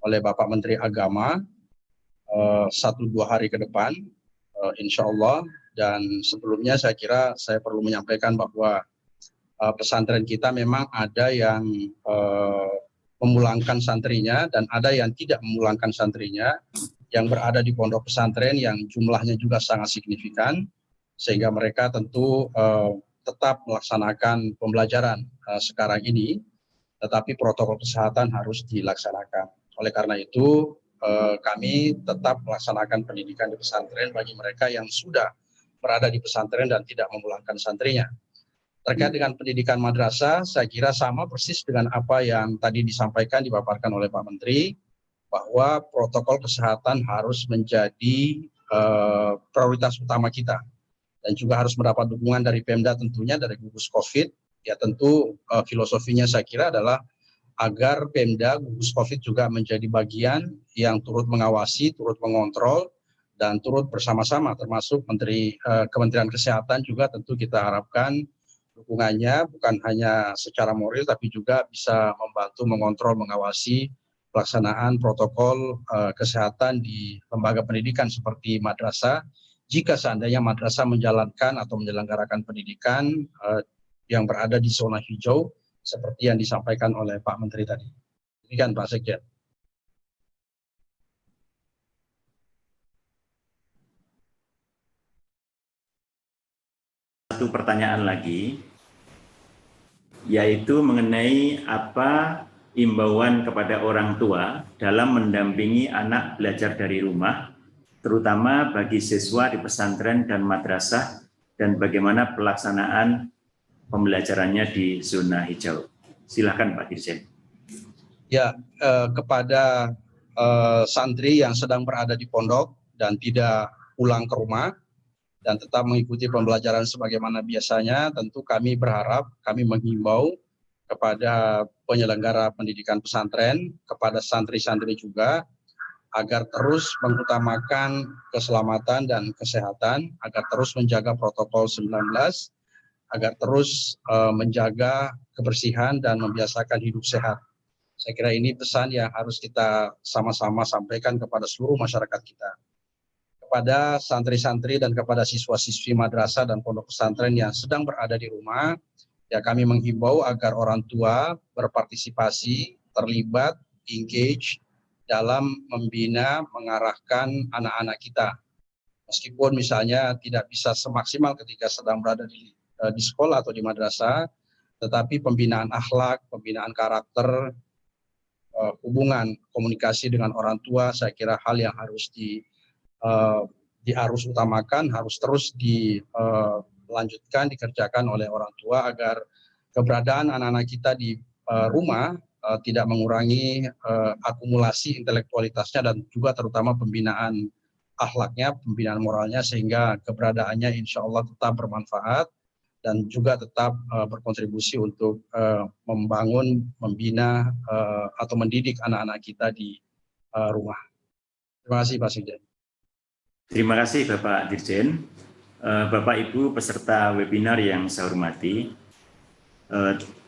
oleh Bapak Menteri Agama 1-2 hari ke depan, insya Allah. Dan sebelumnya saya kira saya perlu menyampaikan bahwa pesantren kita memang ada yang memulangkan santrinya dan ada yang tidak memulangkan santrinya, yang berada di pondok pesantren yang jumlahnya juga sangat signifikan, sehingga mereka tentu tetap melaksanakan pembelajaran sekarang ini, tetapi protokol kesehatan harus dilaksanakan. Oleh karena itu kami tetap melaksanakan pendidikan di pesantren bagi mereka yang sudah berada di pesantren dan tidak memulangkan santrinya. Terkait dengan pendidikan madrasah, saya kira sama persis dengan apa yang tadi disampaikan, dipaparkan oleh Pak Menteri, bahwa protokol kesehatan harus menjadi prioritas utama kita. Dan juga harus mendapat dukungan dari Pemda tentunya, dari gugus COVID. Ya tentu filosofinya saya kira adalah agar Pemda, gugus COVID juga menjadi bagian yang turut mengawasi, turut mengontrol, dan turut bersama-sama, termasuk Kementerian Kesehatan juga tentu kita harapkan dukungannya bukan hanya secara moral, tapi juga bisa membantu mengontrol, mengawasi pelaksanaan protokol kesehatan di lembaga pendidikan seperti madrasah. Jika seandainya madrasah menjalankan atau menyelenggarakan pendidikan yang berada di zona hijau, seperti yang disampaikan oleh Pak Menteri tadi. Demikian Pak Sekjen. Satu pertanyaan lagi, yaitu mengenai apa imbauan kepada orang tua dalam mendampingi anak belajar dari rumah, terutama bagi siswa di pesantren dan madrasah, dan bagaimana pelaksanaan pembelajarannya di zona hijau. Silakan Pak Dirjen. Ya, kepada santri yang sedang berada di pondok dan tidak pulang ke rumah dan tetap mengikuti pembelajaran sebagaimana biasanya, tentu kami berharap, kami menghimbau kepada penyelenggara pendidikan pesantren, kepada santri-santri juga, agar terus mengutamakan keselamatan dan kesehatan, agar terus menjaga protokol 19, agar terus menjaga kebersihan dan membiasakan hidup sehat. Saya kira ini pesan yang harus kita sama-sama sampaikan kepada seluruh masyarakat kita. Kepada santri-santri dan kepada siswa-siswi madrasah dan pondok pesantren yang sedang berada di rumah, ya kami menghimbau agar orang tua berpartisipasi, terlibat engage dalam membina, mengarahkan anak-anak kita. Meskipun misalnya tidak bisa semaksimal ketika sedang berada di sekolah atau di madrasah, tetapi pembinaan akhlak, pembinaan karakter, hubungan komunikasi dengan orang tua, saya kira hal yang harus harus utamakan, harus terus dilanjutkan, dikerjakan oleh orang tua agar keberadaan anak-anak kita di rumah tidak mengurangi akumulasi intelektualitasnya dan juga terutama pembinaan akhlaknya, pembinaan moralnya, sehingga keberadaannya insya Allah tetap bermanfaat dan juga tetap berkontribusi untuk membangun, membina atau mendidik anak-anak kita di rumah. Terima kasih Pak Sekjen. Terima kasih Bapak Dirjen. Bapak Ibu peserta webinar yang saya hormati,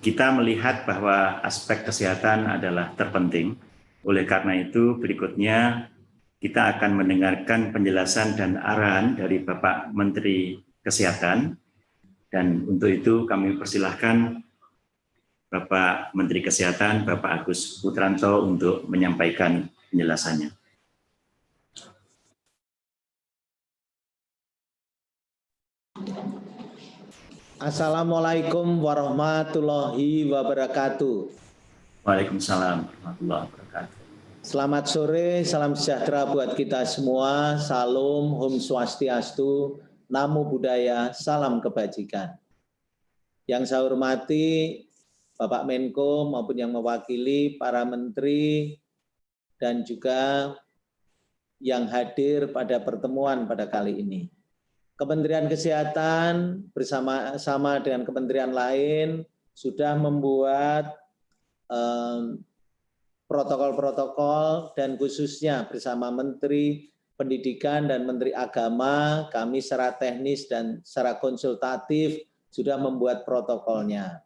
kita melihat bahwa aspek kesehatan adalah terpenting. Oleh karena itu berikutnya kita akan mendengarkan penjelasan dan arahan dari Bapak Menteri Kesehatan, dan untuk itu kami persilahkan Bapak Menteri Kesehatan, Bapak Agus Putranto untuk menyampaikan penjelasannya. Assalamualaikum warahmatullahi wabarakatuh. Waalaikumsalam warahmatullahi wabarakatuh. Selamat sore, salam sejahtera buat kita semua. Salam, Om Swastiastu, Namo Buddhaya, salam kebajikan. Yang saya hormati Bapak Menko maupun yang mewakili para menteri dan juga yang hadir pada pertemuan pada kali ini. Kementerian Kesehatan bersama-sama dengan kementerian lain sudah membuat protokol-protokol dan khususnya bersama Menteri Pendidikan dan Menteri Agama, kami secara teknis dan secara konsultatif sudah membuat protokolnya.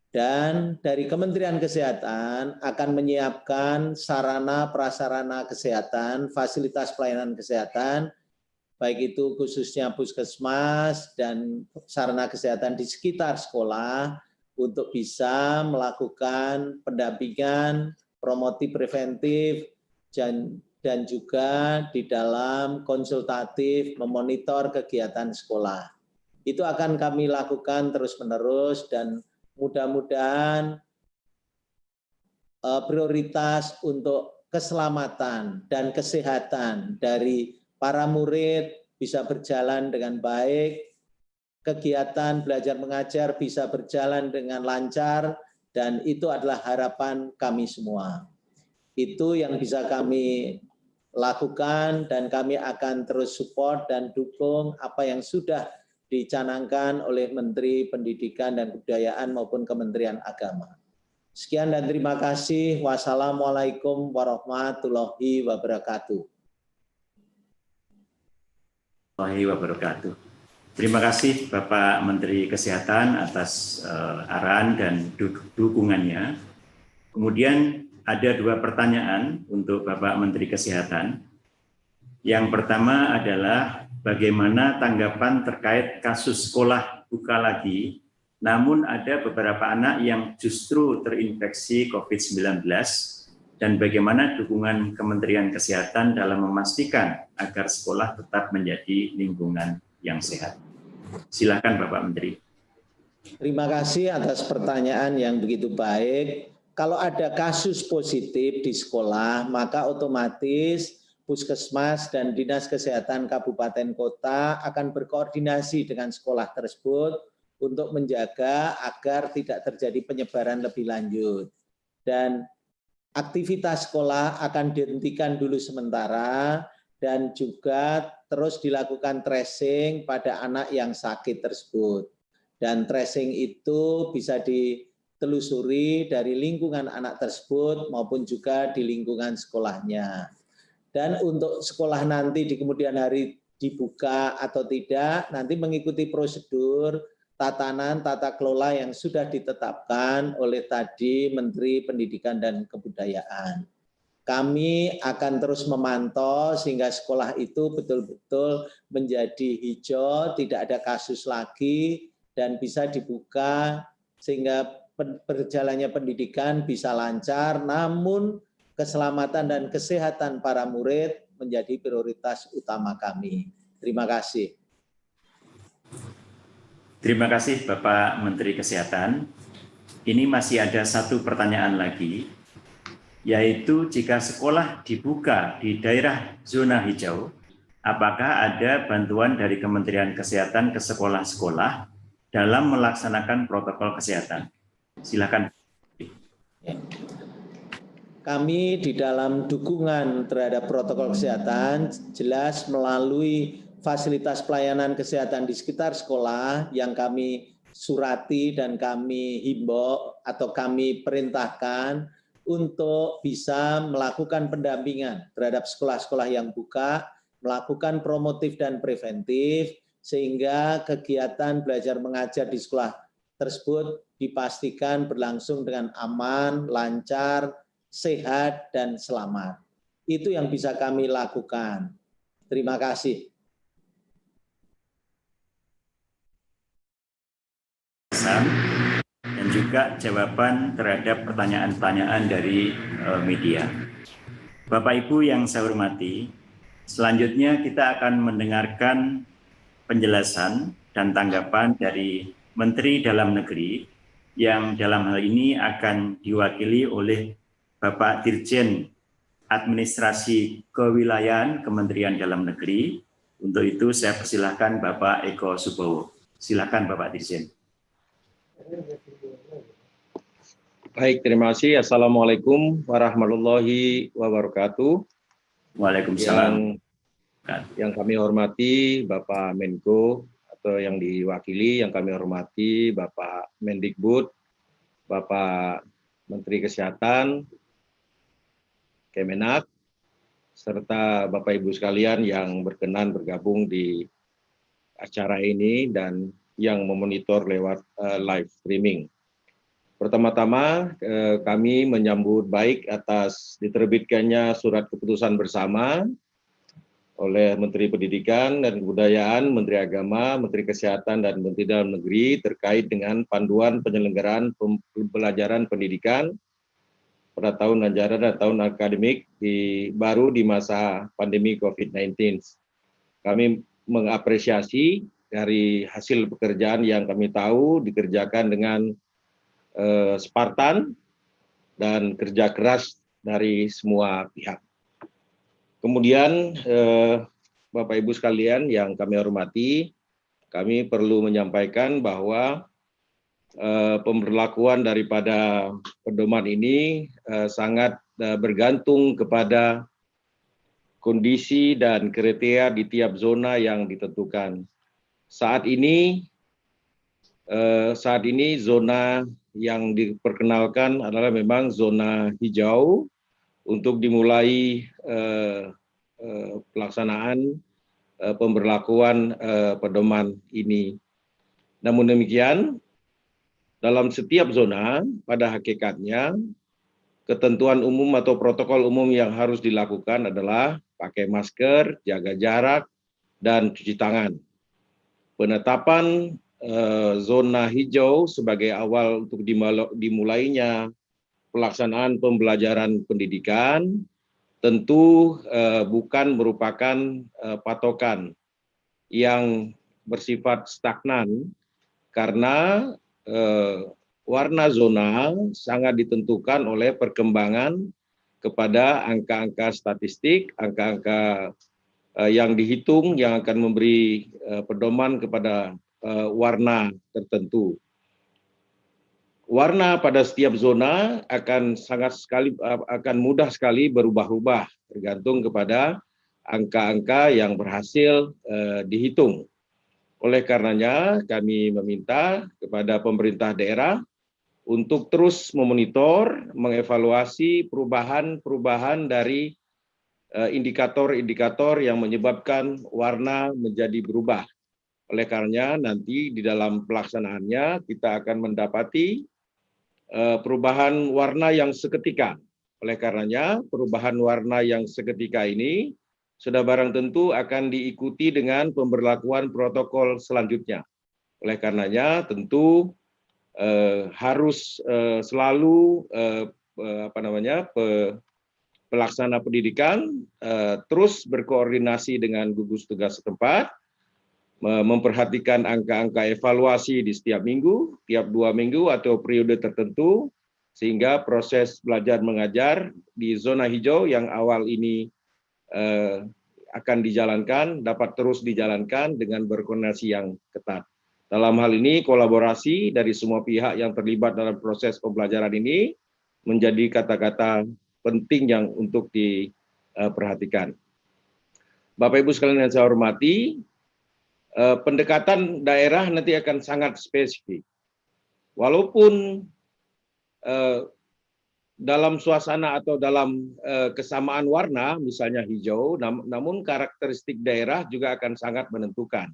Dan dari Kementerian Kesehatan akan menyiapkan sarana prasarana kesehatan, fasilitas pelayanan kesehatan, baik itu khususnya puskesmas dan sarana kesehatan di sekitar sekolah untuk bisa melakukan pendampingan, promotif preventif, dan juga di dalam konsultatif memonitor kegiatan sekolah. Itu akan kami lakukan terus-menerus dan mudah-mudahan prioritas untuk keselamatan dan kesehatan dari para murid bisa berjalan dengan baik, kegiatan belajar mengajar bisa berjalan dengan lancar, dan itu adalah harapan kami semua. Itu yang bisa kami lakukan dan kami akan terus support dan dukung apa yang sudah dicanangkan oleh Menteri Pendidikan dan Kebudayaan maupun Kementerian Agama. Sekian dan terima kasih. Wassalamualaikum warahmatullahi wabarakatuh. Wabarakatuh. Terima kasih Bapak Menteri Kesehatan atas arahan dan dukungannya. Kemudian ada dua pertanyaan untuk Bapak Menteri Kesehatan. Yang pertama adalah bagaimana tanggapan terkait kasus sekolah buka lagi, namun ada beberapa anak yang justru terinfeksi COVID-19, dan bagaimana dukungan Kementerian Kesehatan dalam memastikan agar sekolah tetap menjadi lingkungan yang sehat. Silakan Bapak Menteri. Terima kasih atas pertanyaan yang begitu baik. Kalau ada kasus positif di sekolah, maka otomatis Puskesmas dan Dinas Kesehatan Kabupaten Kota akan berkoordinasi dengan sekolah tersebut untuk menjaga agar tidak terjadi penyebaran lebih lanjut. Dan aktivitas sekolah akan dihentikan dulu sementara dan juga terus dilakukan tracing pada anak yang sakit tersebut. Dan tracing itu bisa ditelusuri dari lingkungan anak tersebut maupun juga di lingkungan sekolahnya. Dan untuk sekolah nanti di kemudian hari dibuka atau tidak, nanti mengikuti prosedur tatanan tata kelola yang sudah ditetapkan oleh tadi Menteri Pendidikan dan Kebudayaan. Kami akan terus memantau sehingga sekolah itu betul-betul menjadi hijau, tidak ada kasus lagi, dan bisa dibuka sehingga berjalannya pendidikan bisa lancar, namun keselamatan dan kesehatan para murid menjadi prioritas utama kami. Terima kasih. Terima kasih Bapak Menteri Kesehatan. Ini masih ada satu pertanyaan lagi, yaitu jika sekolah dibuka di daerah zona hijau, apakah ada bantuan dari Kementerian Kesehatan ke sekolah-sekolah dalam melaksanakan protokol kesehatan? Silakan. Kami di dalam dukungan terhadap protokol kesehatan jelas melalui fasilitas pelayanan kesehatan di sekitar sekolah yang kami surati dan kami himbau atau kami perintahkan untuk bisa melakukan pendampingan terhadap sekolah-sekolah yang buka, melakukan promotif dan preventif, sehingga kegiatan belajar mengajar di sekolah tersebut dipastikan berlangsung dengan aman, lancar, sehat, dan selamat. Itu yang bisa kami lakukan. Terima kasih. Dan juga jawaban terhadap pertanyaan-pertanyaan dari media. Bapak Ibu yang saya hormati, selanjutnya kita akan mendengarkan penjelasan dan tanggapan dari Menteri Dalam Negeri yang dalam hal ini akan diwakili oleh Bapak Dirjen Administrasi Kewilayahan Kementerian Dalam Negeri. Untuk itu saya persilahkan Bapak Eko Subowo. Silakan Bapak Dirjen. Baik, terima kasih. Assalamualaikum warahmatullahi wabarakatuh. Waalaikumsalam. Yang kami hormati Bapak Menko atau yang diwakili, yang kami hormati Bapak Mendikbud, Bapak Menteri Kesehatan, Kemenak, serta Bapak Ibu sekalian yang berkenan bergabung di acara ini dan yang memonitor lewat live streaming. Pertama-tama kami menyambut baik atas diterbitkannya surat keputusan bersama oleh Menteri Pendidikan dan Kebudayaan, Menteri Agama, Menteri Kesehatan, dan Menteri Dalam Negeri terkait dengan panduan penyelenggaraan pembelajaran pendidikan pada tahun ajaran dan tahun akademik baru di masa pandemi COVID-19. Kami mengapresiasi dari hasil pekerjaan yang kami tahu dikerjakan dengan Spartan dan kerja keras dari semua pihak. Kemudian Bapak Ibu sekalian yang kami hormati, kami perlu menyampaikan bahwa pemberlakuan daripada pedoman ini sangat bergantung kepada kondisi dan kriteria di tiap zona yang ditentukan. Saat ini zona yang diperkenalkan adalah memang zona hijau untuk dimulai pelaksanaan pemberlakuan pedoman ini. Namun demikian, dalam setiap zona pada hakikatnya ketentuan umum atau protokol umum yang harus dilakukan adalah pakai masker, jaga jarak, dan cuci tangan. Penetapan zona hijau sebagai awal untuk dimulainya pelaksanaan pembelajaran pendidikan tentu bukan merupakan patokan yang bersifat stagnan karena warna zona sangat ditentukan oleh perkembangan kepada angka-angka statistik, angka-angka yang dihitung yang akan memberi pedoman kepada warna tertentu. Warna pada setiap zona akan mudah sekali berubah-ubah tergantung kepada angka-angka yang berhasil dihitung. Oleh karenanya kami meminta kepada pemerintah daerah untuk terus memonitor, mengevaluasi perubahan-perubahan dari indikator-indikator yang menyebabkan warna menjadi berubah. Oleh karenanya nanti di dalam pelaksanaannya kita akan mendapati perubahan warna yang seketika. Oleh karenanya perubahan warna yang seketika ini sudah barang tentu akan diikuti dengan pemberlakuan protokol selanjutnya. Oleh karenanya tentu harus selalu pelaksana pendidikan terus berkoordinasi dengan gugus tugas setempat, memperhatikan angka-angka evaluasi di setiap minggu, tiap 2 minggu atau periode tertentu, sehingga proses belajar mengajar di zona hijau yang awal ini akan dijalankan, dapat terus dijalankan dengan berkoordinasi yang ketat. Dalam hal ini, kolaborasi dari semua pihak yang terlibat dalam proses pembelajaran ini menjadi kata-kata penting yang untuk diperhatikan. Bapak Ibu sekalian yang saya hormati, pendekatan daerah nanti akan sangat spesifik. Walaupun dalam suasana atau dalam kesamaan warna, misalnya hijau, namun karakteristik daerah juga akan sangat menentukan.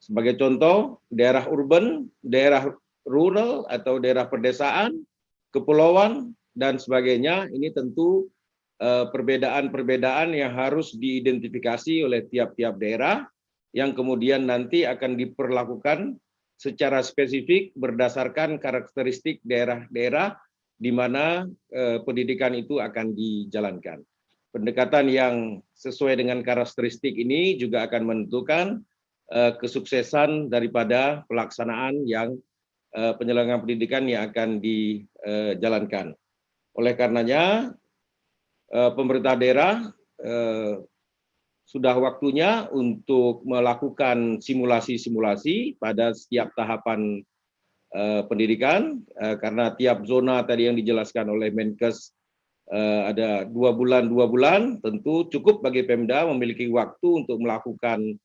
Sebagai contoh, daerah urban, daerah rural atau daerah pedesaan, kepulauan, dan sebagainya, ini tentu perbedaan-perbedaan yang harus diidentifikasi oleh tiap-tiap daerah, yang kemudian nanti akan diperlakukan secara spesifik berdasarkan karakteristik daerah-daerah di mana pendidikan itu akan dijalankan. Pendekatan yang sesuai dengan karakteristik ini juga akan menentukan kesuksesan daripada pelaksanaan yang penyelenggaraan pendidikan yang akan dijalankan. Oleh karenanya, pemerintah daerah sudah waktunya untuk melakukan simulasi-simulasi pada setiap tahapan pendidikan, karena tiap zona tadi yang dijelaskan oleh Menkes ada 2 bulan, tentu cukup bagi Pemda memiliki waktu untuk melakukan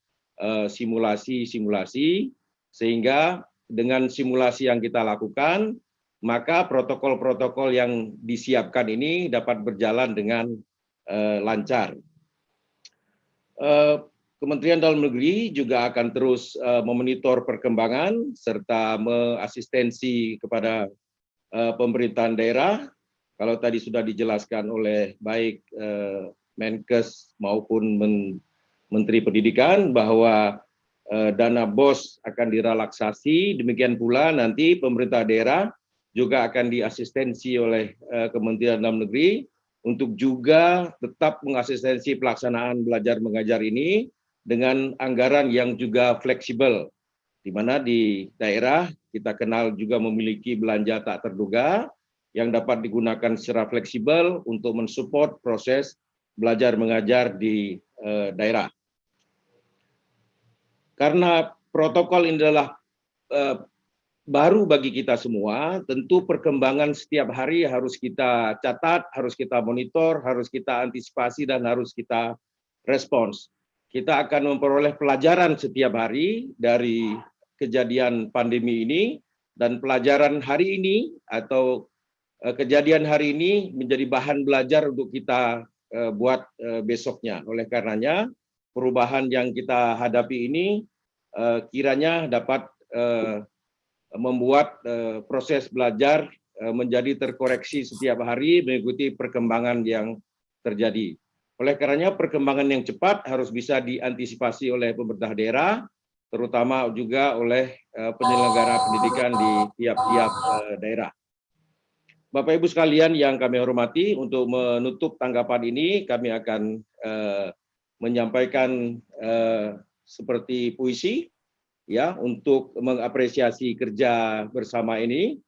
simulasi-simulasi, sehingga dengan simulasi yang kita lakukan, maka protokol-protokol yang disiapkan ini dapat berjalan dengan lancar. Kementerian Dalam Negeri juga akan terus memonitor perkembangan serta mengasistensi kepada pemerintahan daerah. Kalau tadi sudah dijelaskan oleh baik Menkes maupun Menteri Pendidikan bahwa dana BOS akan direlaksasi, demikian pula nanti pemerintah daerah juga akan diasistensi oleh Kementerian Dalam Negeri untuk juga tetap mengasistensi pelaksanaan belajar mengajar ini dengan anggaran yang juga fleksibel, di mana di daerah kita kenal juga memiliki belanja tak terduga yang dapat digunakan secara fleksibel untuk mensupport proses belajar mengajar di daerah. Karena protokol ini adalah baru bagi kita semua, tentu perkembangan setiap hari harus kita catat, harus kita monitor, harus kita antisipasi, dan harus kita respons. Kita akan memperoleh pelajaran setiap hari dari kejadian pandemi ini, dan pelajaran hari ini atau kejadian hari ini menjadi bahan belajar untuk kita buat besoknya. Oleh karenanya, perubahan yang kita hadapi ini kiranya dapat membuat proses belajar menjadi terkoreksi setiap hari mengikuti perkembangan yang terjadi. Oleh karenanya perkembangan yang cepat harus bisa diantisipasi oleh pemerintah daerah, terutama juga oleh penyelenggara pendidikan di tiap-tiap daerah. Bapak Ibu sekalian yang kami hormati, untuk menutup tanggapan ini kami akan menyampaikan seperti puisi, ya, untuk mengapresiasi kerja bersama ini,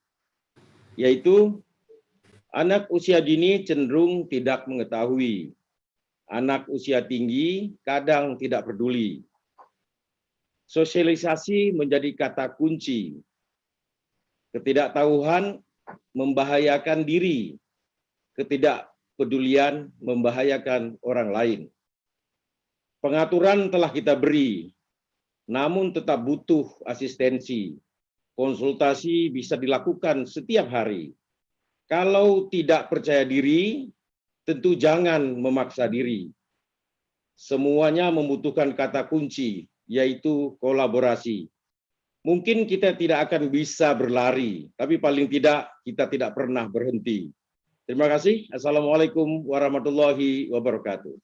yaitu anak usia dini cenderung tidak mengetahui, anak usia tinggi kadang tidak peduli. Sosialisasi menjadi kata kunci. Ketidaktahuan membahayakan diri, ketidakpedulian membahayakan orang lain. Pengaturan telah kita beri, namun tetap butuh asistensi. Konsultasi bisa dilakukan setiap hari. Kalau tidak percaya diri, tentu jangan memaksa diri. Semuanya membutuhkan kata kunci, yaitu kolaborasi. Mungkin kita tidak akan bisa berlari, tapi paling tidak kita tidak pernah berhenti. Terima kasih. Assalamualaikum warahmatullahi wabarakatuh.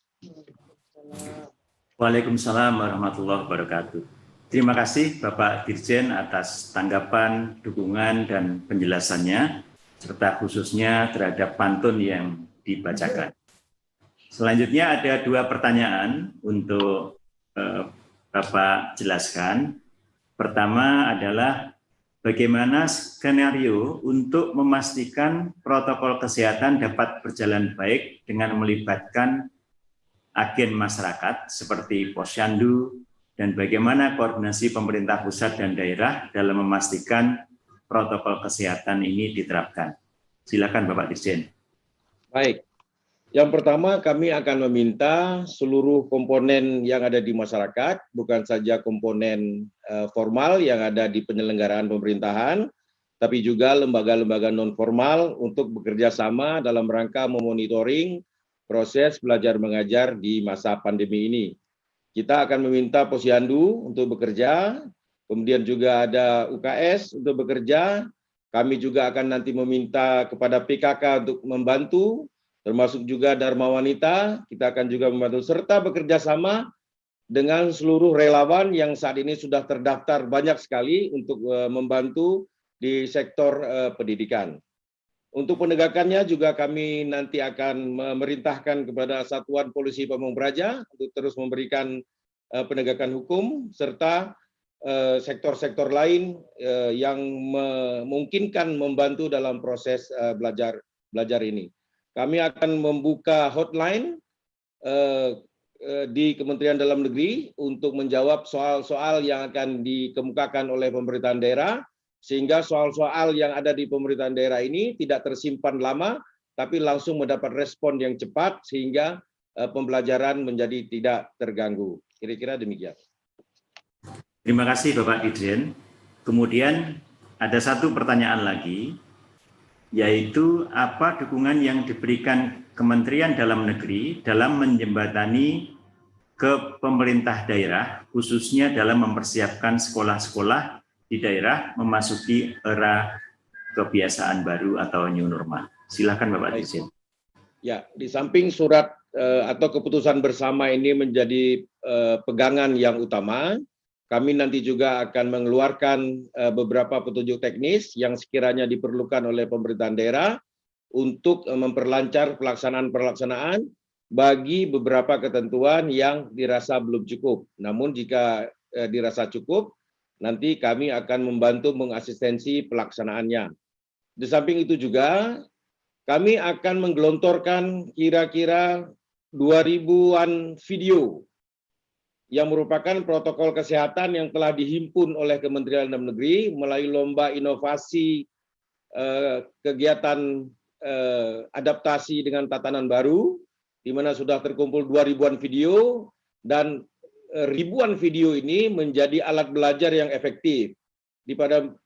Waalaikumsalam warahmatullahi wabarakatuh. Terima kasih Bapak Dirjen atas tanggapan, dukungan, dan penjelasannya, serta khususnya terhadap pantun yang dibacakan. Selanjutnya ada 2 pertanyaan untuk Bapak jelaskan. Pertama adalah bagaimana skenario untuk memastikan protokol kesehatan dapat berjalan baik dengan melibatkan agen masyarakat seperti Posyandu, dan bagaimana koordinasi pemerintah pusat dan daerah dalam memastikan protokol kesehatan ini diterapkan. Silakan Bapak Dirjen. Baik. Yang pertama, kami akan meminta seluruh komponen yang ada di masyarakat, bukan saja komponen formal yang ada di penyelenggaraan pemerintahan, tapi juga lembaga-lembaga non-formal untuk bekerja sama dalam rangka memonitoring proses belajar mengajar di masa pandemi ini. Kita akan meminta Posyandu untuk bekerja, kemudian juga ada UKS untuk bekerja, kami juga akan nanti meminta kepada PKK untuk membantu, termasuk juga Dharma Wanita, kita akan juga membantu, serta bekerja sama dengan seluruh relawan yang saat ini sudah terdaftar banyak sekali untuk membantu di sektor pendidikan. Untuk penegakannya juga kami nanti akan memerintahkan kepada Satuan Polisi Pamung Praja untuk terus memberikan penegakan hukum, serta sektor-sektor lain yang memungkinkan membantu dalam proses belajar ini. Kami akan membuka hotline di Kementerian Dalam Negeri untuk menjawab soal-soal yang akan dikemukakan oleh pemerintahan daerah, sehingga soal-soal yang ada di pemerintahan daerah ini tidak tersimpan lama, tapi langsung mendapat respon yang cepat, sehingga pembelajaran menjadi tidak terganggu. Kira-kira demikian. Terima kasih Bapak Dirjen. Kemudian ada 1 pertanyaan lagi, yaitu apa dukungan yang diberikan Kementerian Dalam Negeri dalam menjembatani ke pemerintah daerah, khususnya dalam mempersiapkan sekolah-sekolah di daerah memasuki era kebiasaan baru atau new normal. Silakan Bapak Dirjen. Ya, di samping surat atau keputusan bersama ini menjadi pegangan yang utama, kami nanti juga akan mengeluarkan beberapa petunjuk teknis yang sekiranya diperlukan oleh pemerintahan daerah untuk memperlancar pelaksanaan bagi beberapa ketentuan yang dirasa belum cukup. Namun jika dirasa cukup, nanti kami akan membantu mengasistensi pelaksanaannya. Di samping itu juga, kami akan menggelontorkan kira-kira 2.000-an video yang merupakan protokol kesehatan yang telah dihimpun oleh Kementerian Dalam Negeri melalui lomba inovasi kegiatan adaptasi dengan tatanan baru, di mana sudah terkumpul 2.000-an video, dan ribuan video ini menjadi alat belajar yang efektif.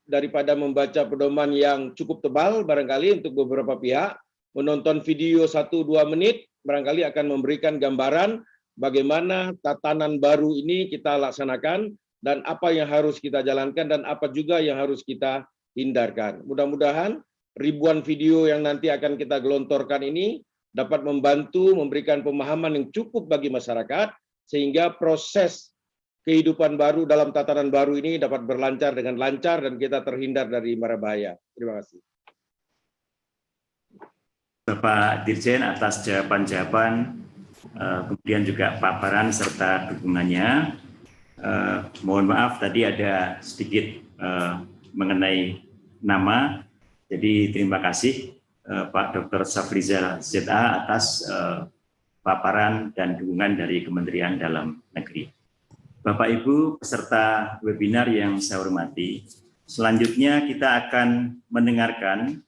Daripada membaca pedoman yang cukup tebal, barangkali untuk beberapa pihak, menonton video 1-2 menit, barangkali akan memberikan gambaran bagaimana tatanan baru ini kita laksanakan, dan apa yang harus kita jalankan, dan apa juga yang harus kita hindarkan. Mudah-mudahan ribuan video yang nanti akan kita gelontorkan ini dapat membantu memberikan pemahaman yang cukup bagi masyarakat, sehingga proses kehidupan baru dalam tatanan baru ini dapat berlancar dengan lancar dan kita terhindar dari mara bahaya. Terima kasih. Bapak Dirjen atas jawaban-jawaban, kemudian juga paparan serta dukungannya. Mohon maaf tadi ada sedikit mengenai nama, jadi terima kasih Pak Dr. Safrizal ZA atas paparan dan dukungan dari Kementerian Dalam Negeri. Bapak Ibu peserta webinar yang saya hormati, selanjutnya kita akan mendengarkan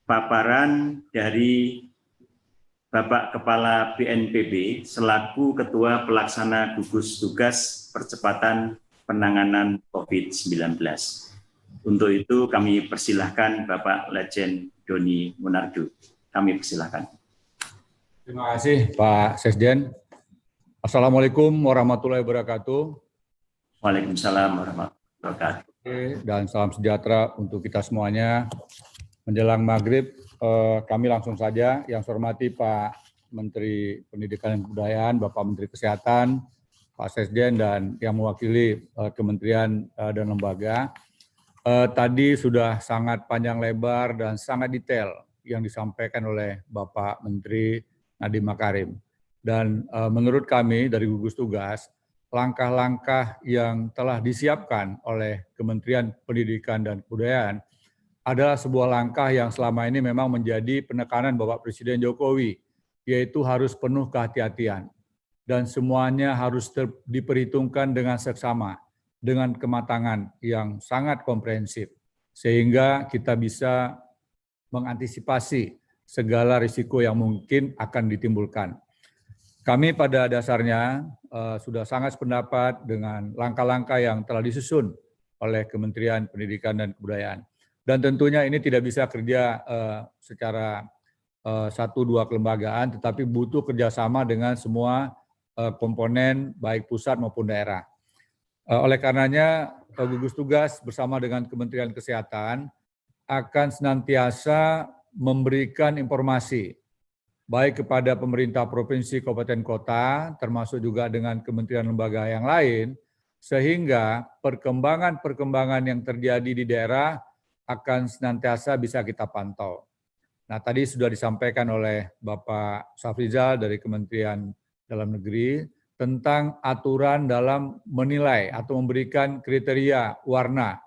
paparan dari Bapak Kepala BNPB selaku Ketua Pelaksana Gugus Tugas Percepatan Penanganan COVID-19. Untuk itu kami persilahkan Bapak Letjen Doni Monardo. Kami persilahkan. Terima kasih Pak Sesjen. Assalamualaikum warahmatullahi wabarakatuh. Waalaikumsalam warahmatullahi wabarakatuh. Dan salam sejahtera untuk kita semuanya. Menjelang maghrib, kami langsung saja, yang saya hormati Pak Menteri Pendidikan dan Kebudayaan, Bapak Menteri Kesehatan, Pak Sesjen, dan yang mewakili kementerian dan lembaga. Tadi sudah sangat panjang lebar dan sangat detail yang disampaikan oleh Bapak Menteri Nadiem Makarim. Dan menurut kami dari gugus tugas, langkah-langkah yang telah disiapkan oleh Kementerian Pendidikan dan Kebudayaan adalah sebuah langkah yang selama ini memang menjadi penekanan Bapak Presiden Jokowi, yaitu harus penuh kehati-hatian. Dan semuanya harus diperhitungkan dengan seksama, dengan kematangan yang sangat komprehensif, sehingga kita bisa mengantisipasi segala risiko yang mungkin akan ditimbulkan. Kami pada dasarnya sudah sangat sependapat dengan langkah-langkah yang telah disusun oleh Kementerian Pendidikan dan Kebudayaan. Dan tentunya ini tidak bisa kerja secara satu dua kelembagaan, tetapi butuh kerjasama dengan semua komponen baik pusat maupun daerah. Oleh karenanya, gugus tugas bersama dengan Kementerian Kesehatan akan senantiasa memberikan informasi baik kepada pemerintah provinsi, kabupaten, kota, termasuk juga dengan kementerian lembaga yang lain, sehingga perkembangan-perkembangan yang terjadi di daerah akan senantiasa bisa kita pantau. Nah, tadi sudah disampaikan oleh Bapak Safrizal dari Kementerian Dalam Negeri tentang aturan dalam menilai atau memberikan kriteria warna.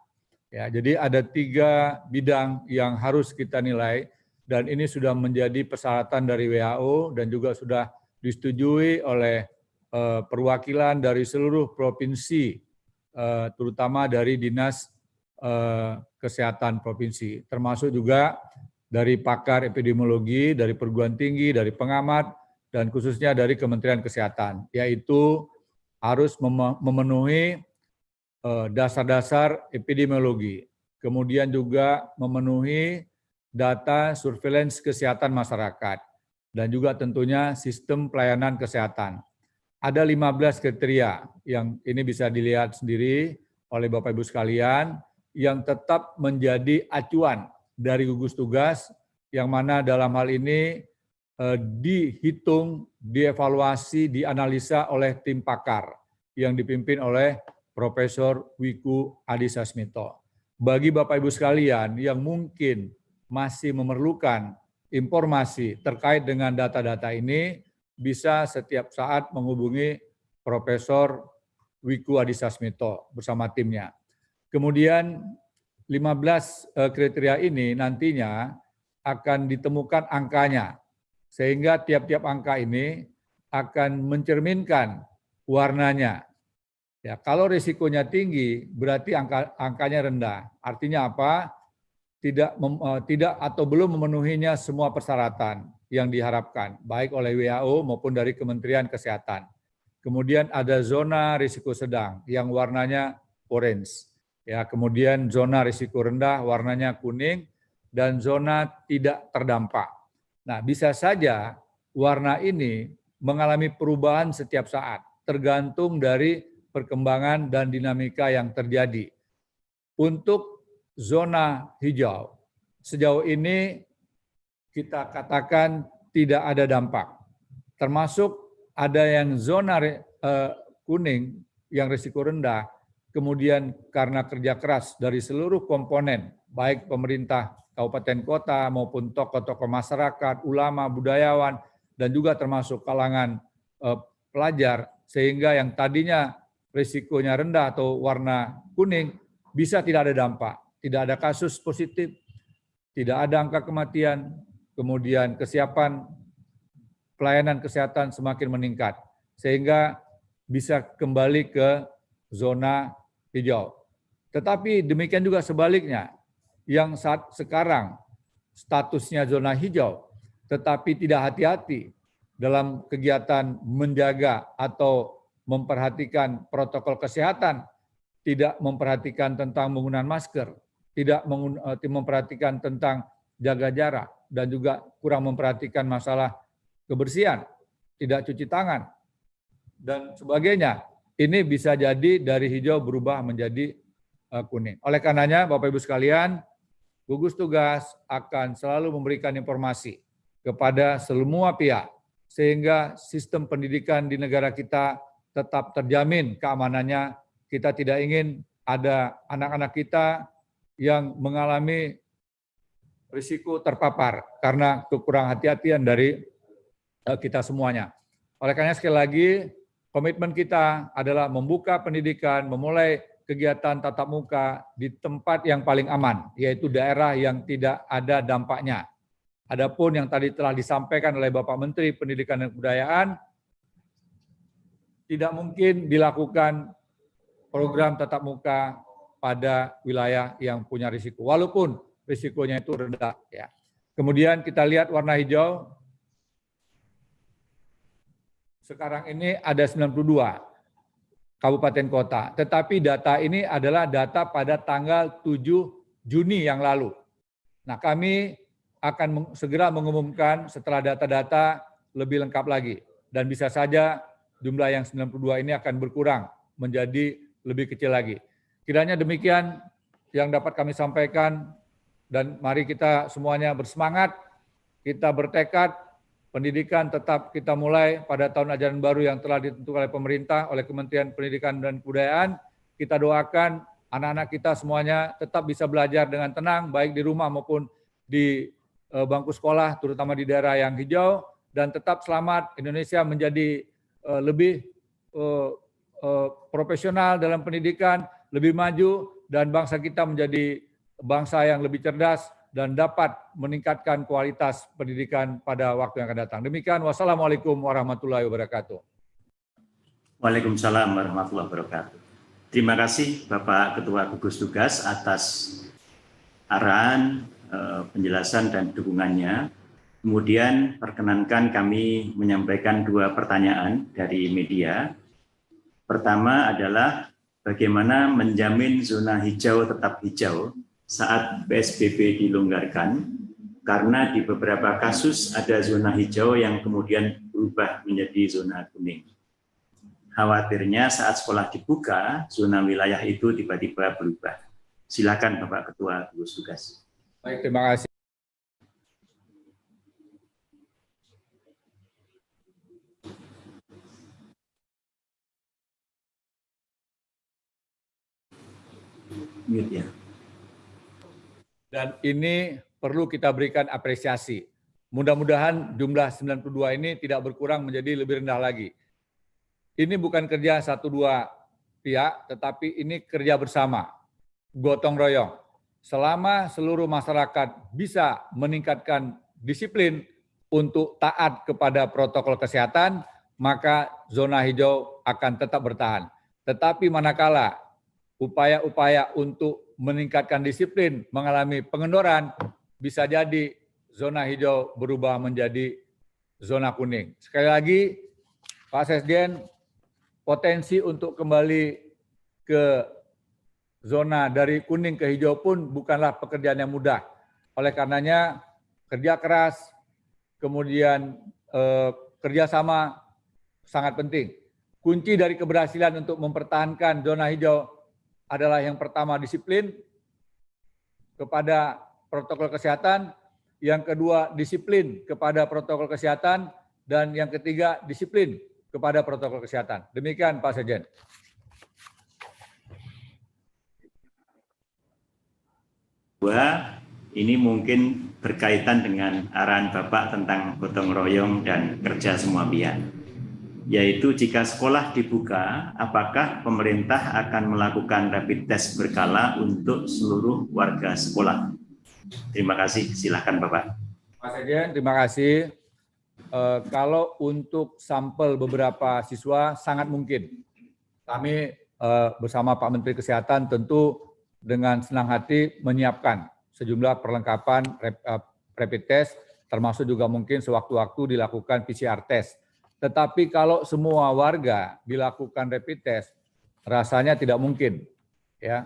Ya, jadi ada 3 bidang yang harus kita nilai dan ini sudah menjadi persyaratan dari WHO dan juga sudah disetujui oleh perwakilan dari seluruh provinsi, terutama dari Dinas Kesehatan Provinsi, termasuk juga dari pakar epidemiologi, dari perguruan tinggi, dari pengamat, dan khususnya dari Kementerian Kesehatan, yaitu harus memenuhi dasar-dasar epidemiologi, kemudian juga memenuhi data surveillance kesehatan masyarakat, dan juga tentunya sistem pelayanan kesehatan. Ada 15 kriteria yang ini bisa dilihat sendiri oleh Bapak Ibu sekalian, yang tetap menjadi acuan dari gugus tugas, yang mana dalam hal ini dihitung, dievaluasi, dianalisa oleh tim pakar yang dipimpin oleh Profesor Wiku Adhisa Smito. Bagi Bapak Ibu sekalian yang mungkin masih memerlukan informasi terkait dengan data-data ini, bisa setiap saat menghubungi Profesor Wiku Adhisa Smito bersama timnya. Kemudian 15 kriteria ini nantinya akan ditemukan angkanya, sehingga tiap-tiap angka ini akan mencerminkan warnanya. Ya, kalau risikonya tinggi, berarti angkanya rendah. Artinya apa? Tidak atau belum memenuhinya semua persyaratan yang diharapkan, baik oleh WHO maupun dari Kementerian Kesehatan. Kemudian ada zona risiko sedang yang warnanya orange. Ya, kemudian zona risiko rendah warnanya kuning, dan zona tidak terdampak. Nah, bisa saja warna ini mengalami perubahan setiap saat, tergantung dari perkembangan dan dinamika yang terjadi. Untuk zona hijau, sejauh ini kita katakan tidak ada dampak. Termasuk ada yang zona kuning yang risiko rendah, kemudian karena kerja keras dari seluruh komponen, baik pemerintah kabupaten kota maupun tokoh-tokoh masyarakat, ulama, budayawan, dan juga termasuk kalangan pelajar, sehingga yang tadinya risikonya rendah atau warna kuning bisa tidak ada dampak, tidak ada kasus positif, tidak ada angka kematian, kemudian kesiapan pelayanan kesehatan semakin meningkat, sehingga bisa kembali ke zona hijau. Tetapi demikian juga sebaliknya, yang saat sekarang statusnya zona hijau, tetapi tidak hati-hati dalam kegiatan menjaga atau memperhatikan protokol kesehatan, tidak memperhatikan tentang penggunaan masker, tidak memperhatikan tentang jaga jarak, dan juga kurang memperhatikan masalah kebersihan, tidak cuci tangan, dan sebagainya. Ini bisa jadi dari hijau berubah menjadi kuning. Oleh karenanya, Bapak Ibu sekalian, gugus tugas akan selalu memberikan informasi kepada semua pihak, sehingga sistem pendidikan di negara kita tetap terjamin keamanannya. Kita tidak ingin ada anak-anak kita yang mengalami risiko terpapar karena kekurang hati-hatian dari kita semuanya. Oleh karena sekali lagi, komitmen kita adalah membuka pendidikan, memulai kegiatan tatap muka di tempat yang paling aman, yaitu daerah yang tidak ada dampaknya. Adapun yang tadi telah disampaikan oleh Bapak Menteri Pendidikan dan Kebudayaan, tidak mungkin dilakukan program tatap muka pada wilayah yang punya risiko, walaupun risikonya itu rendah. Ya. Kemudian kita lihat warna hijau, sekarang ini ada 92 kabupaten kota, tetapi data ini adalah data pada tanggal 7 Juni yang lalu. Nah, kami akan segera mengumumkan setelah data-data lebih lengkap lagi, dan bisa saja jumlah yang 92 ini akan berkurang menjadi lebih kecil lagi. Kiranya demikian yang dapat kami sampaikan, dan mari kita semuanya bersemangat, kita bertekad, pendidikan tetap kita mulai pada tahun ajaran baru yang telah ditentukan oleh pemerintah, oleh Kementerian Pendidikan dan Kebudayaan. Kita doakan anak-anak kita semuanya tetap bisa belajar dengan tenang, baik di rumah maupun di bangku sekolah, terutama di daerah yang hijau, dan tetap selamat. Indonesia menjadi lebih profesional dalam pendidikan, lebih maju, dan bangsa kita menjadi bangsa yang lebih cerdas dan dapat meningkatkan kualitas pendidikan pada waktu yang akan datang. Demikian, wassalamualaikum warahmatullahi wabarakatuh. Waalaikumsalam warahmatullahi wabarakatuh. Terima kasih Bapak Ketua Gugus Tugas atas arahan, penjelasan dan dukungannya. Kemudian perkenankan kami menyampaikan 2 pertanyaan dari media. Pertama adalah bagaimana menjamin zona hijau tetap hijau saat PSBB dilonggarkan, karena di beberapa kasus ada zona hijau yang kemudian berubah menjadi zona kuning. Khawatirnya saat sekolah dibuka, zona wilayah itu tiba-tiba berubah. Silakan Bapak Ketua Gugus Tugas. Baik, terima kasih. Mute ya. Dan ini perlu kita berikan apresiasi. Mudah-mudahan jumlah 92 ini tidak berkurang menjadi lebih rendah lagi. Ini bukan kerja 1-2 pihak, tetapi ini kerja bersama, gotong royong. Selama seluruh masyarakat bisa meningkatkan disiplin untuk taat kepada protokol kesehatan, maka zona hijau akan tetap bertahan. Tetapi manakala upaya-upaya untuk meningkatkan disiplin mengalami pengendoran, bisa jadi zona hijau berubah menjadi zona kuning. Sekali lagi, Pak Sekjen, potensi untuk kembali ke zona dari kuning ke hijau pun bukanlah pekerjaan yang mudah. Oleh karenanya, kerja keras, kemudian kerjasama sangat penting. Kunci dari keberhasilan untuk mempertahankan zona hijau adalah yang pertama disiplin kepada protokol kesehatan, yang kedua disiplin kepada protokol kesehatan, dan yang ketiga disiplin kepada protokol kesehatan. Demikian Pak Sekjen. Ini mungkin berkaitan dengan arahan Bapak tentang gotong royong dan kerja semua pihak. Yaitu jika sekolah dibuka, apakah pemerintah akan melakukan rapid test berkala untuk seluruh warga sekolah? Terima kasih, silakan Bapak. Pak Sekjen, terima kasih. Kalau untuk sampel beberapa siswa sangat mungkin. Kami bersama Pak Menteri Kesehatan tentu dengan senang hati menyiapkan sejumlah perlengkapan rapid test, termasuk juga mungkin sewaktu-waktu dilakukan PCR test. Tetapi kalau semua warga dilakukan rapid test, rasanya tidak mungkin, ya,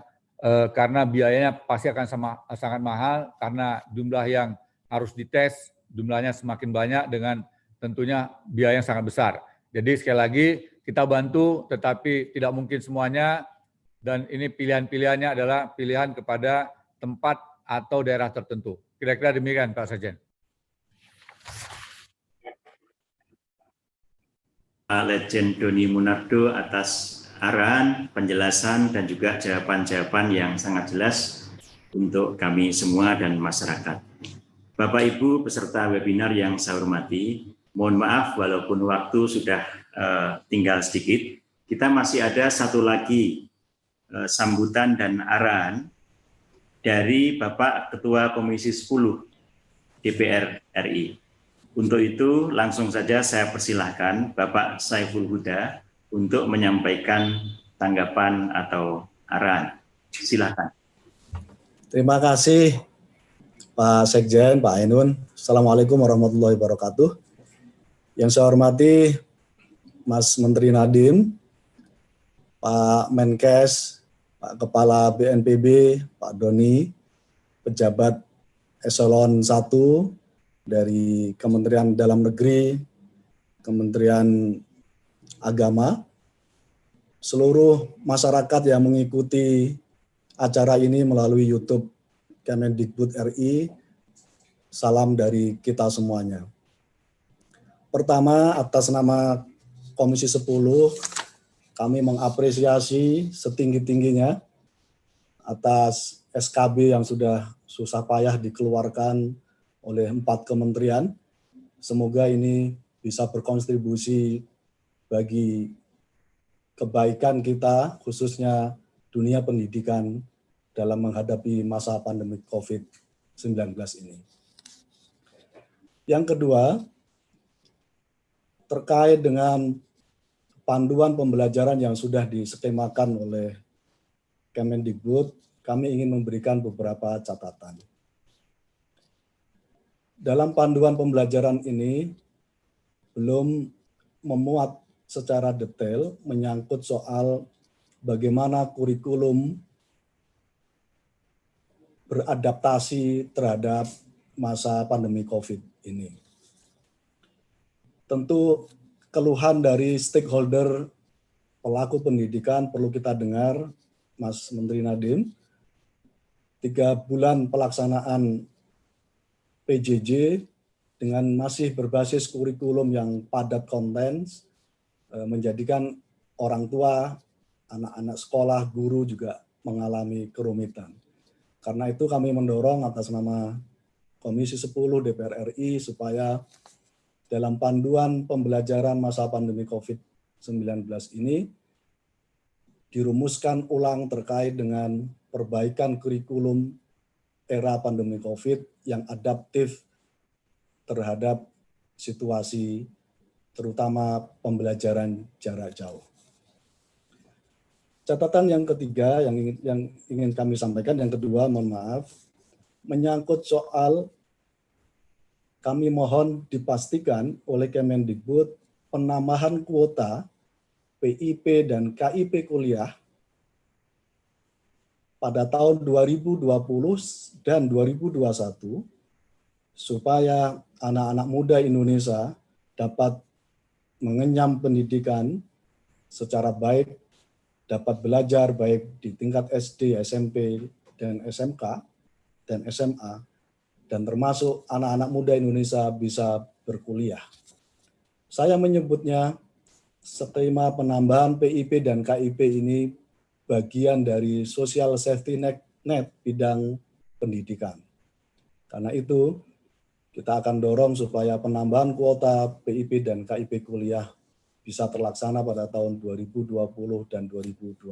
karena biayanya pasti akan sangat mahal, karena jumlah yang harus dites jumlahnya semakin banyak dengan tentunya biaya yang sangat besar. Jadi sekali lagi kita bantu, tetapi tidak mungkin semuanya, dan ini pilihan-pilihannya adalah pilihan kepada tempat atau daerah tertentu. Kira-kira demikian Pak Sekjen. Pak Letjen Doni Munardo atas arahan, penjelasan, dan juga jawaban-jawaban yang sangat jelas untuk kami semua dan masyarakat. Bapak Ibu peserta webinar yang saya hormati, mohon maaf walaupun waktu sudah tinggal sedikit, kita masih ada satu lagi sambutan dan arahan dari Bapak Ketua Komisi 10 DPR RI. Untuk itu langsung saja saya persilahkan Bapak Saiful Huda untuk menyampaikan tanggapan atau arahan. Silakan. Terima kasih Pak Sekjen, Pak Ainun. Assalamualaikum warahmatullahi wabarakatuh. Yang saya hormati Mas Menteri Nadiem, Pak Menkes, Pak Kepala BNPB, Pak Doni, pejabat Eselon 1 dari Kementerian Dalam Negeri, Kementerian Agama, seluruh masyarakat yang mengikuti acara ini melalui YouTube Kemendikbud RI, salam dari kita semuanya. Pertama, atas nama Komisi 10, kami mengapresiasi setinggi-tingginya atas SKB yang sudah susah payah dikeluarkan oleh 4 kementerian. Semoga ini bisa berkontribusi bagi kebaikan kita, khususnya dunia pendidikan dalam menghadapi masa pandemi COVID-19 ini. Yang kedua, terkait dengan panduan pembelajaran yang sudah diskemakan oleh Kemendikbud, kami ingin memberikan beberapa catatan. Dalam panduan pembelajaran ini belum memuat secara detail menyangkut soal bagaimana kurikulum beradaptasi terhadap masa pandemi COVID ini. Tentu keluhan dari stakeholder pelaku pendidikan perlu kita dengar, Mas Menteri Nadiem. 3 bulan pelaksanaan PJJ dengan masih berbasis kurikulum yang padat konten, menjadikan orang tua, anak-anak sekolah, guru juga mengalami kerumitan. Karena itu kami mendorong atas nama Komisi 10 DPR RI supaya dalam panduan pembelajaran masa pandemi COVID-19 ini dirumuskan ulang terkait dengan perbaikan kurikulum era pandemi COVID yang adaptif terhadap situasi terutama pembelajaran jarak jauh. Catatan yang ketiga yang ingin kami sampaikan, yang kedua mohon maaf, menyangkut soal kami mohon dipastikan oleh Kemendikbud penambahan kuota PIP dan KIP kuliah pada tahun 2020 dan 2021 supaya anak-anak muda Indonesia dapat mengenyam pendidikan secara baik, dapat belajar baik di tingkat SD, SMP, dan SMK, dan SMA, dan termasuk anak-anak muda Indonesia bisa berkuliah. Saya menyebutnya skema penambahan PIP dan KIP ini bagian dari social safety net bidang pendidikan. Karena itu, kita akan dorong supaya penambahan kuota PIP dan KIP kuliah bisa terlaksana pada tahun 2020 dan 2021.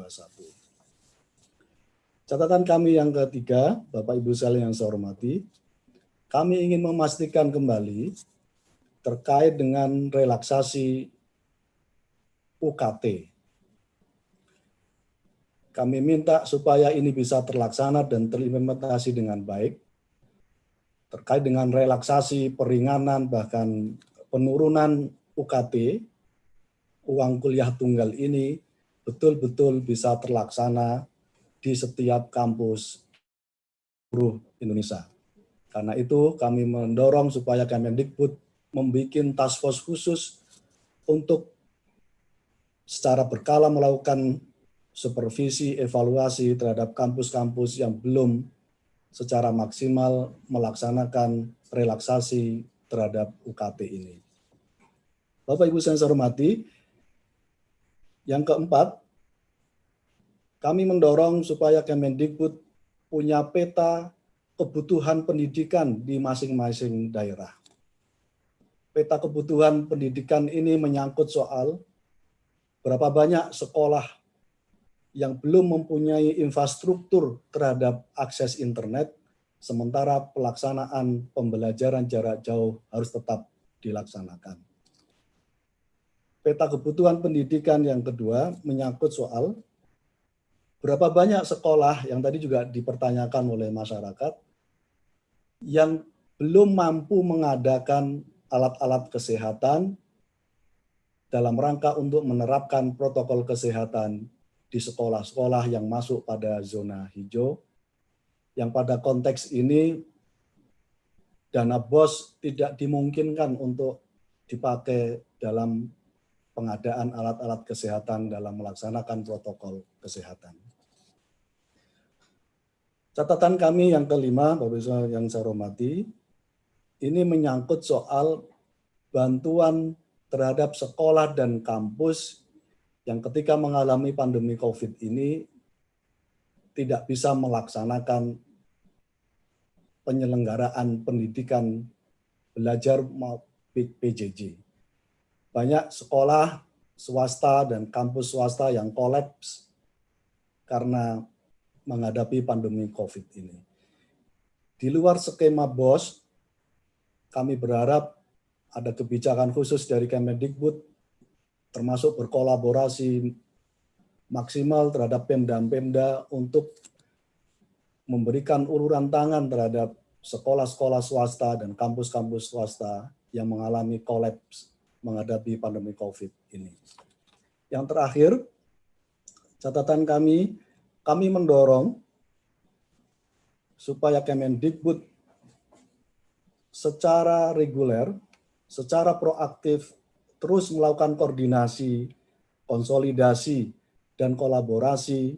Catatan kami yang ketiga, Bapak Ibu sekalian yang saya hormati, kami ingin memastikan kembali terkait dengan relaksasi UKT. Kami minta supaya ini bisa terlaksana dan terimplementasi dengan baik, terkait dengan relaksasi, peringanan, bahkan penurunan UKT, uang kuliah tunggal ini betul-betul bisa terlaksana di setiap kampus seluruh Indonesia. Karena itu kami mendorong supaya Kemendikbud membuat task force khusus untuk secara berkala melakukan supervisi, evaluasi terhadap kampus-kampus yang belum secara maksimal melaksanakan relaksasi terhadap UKT ini. Bapak Ibu yang saya hormati, yang keempat, kami mendorong supaya Kemendikbud punya peta kebutuhan pendidikan di masing-masing daerah. peta kebutuhan pendidikan ini menyangkut soal berapa banyak sekolah yang belum mempunyai infrastruktur terhadap akses internet, sementara pelaksanaan pembelajaran jarak jauh harus tetap dilaksanakan. Peta kebutuhan pendidikan yang kedua menyangkut soal berapa banyak sekolah yang tadi juga dipertanyakan oleh masyarakat yang belum mampu mengadakan alat-alat kesehatan dalam rangka untuk menerapkan protokol kesehatan di sekolah-sekolah yang masuk pada zona hijau, yang pada konteks ini dana BOS tidak dimungkinkan untuk dipakai dalam pengadaan alat-alat kesehatan dalam melaksanakan protokol kesehatan. Catatan kami yang kelima, Bapak Ibu yang saya hormati, ini menyangkut soal bantuan terhadap sekolah dan kampus yang ketika mengalami pandemi COVID ini tidak bisa melaksanakan penyelenggaraan pendidikan belajar PJJ. Banyak sekolah swasta dan kampus swasta yang kolaps karena menghadapi pandemi COVID ini. Di luar skema BOS, kami berharap ada kebijakan khusus dari Kemendikbud, termasuk berkolaborasi maksimal terhadap Pemda-Pemda untuk memberikan uluran tangan terhadap sekolah-sekolah swasta dan kampus-kampus swasta yang mengalami kolaps menghadapi pandemi COVID ini. Yang terakhir, catatan kami mendorong supaya Kemendikbud secara reguler, secara proaktif terus melakukan koordinasi, konsolidasi, dan kolaborasi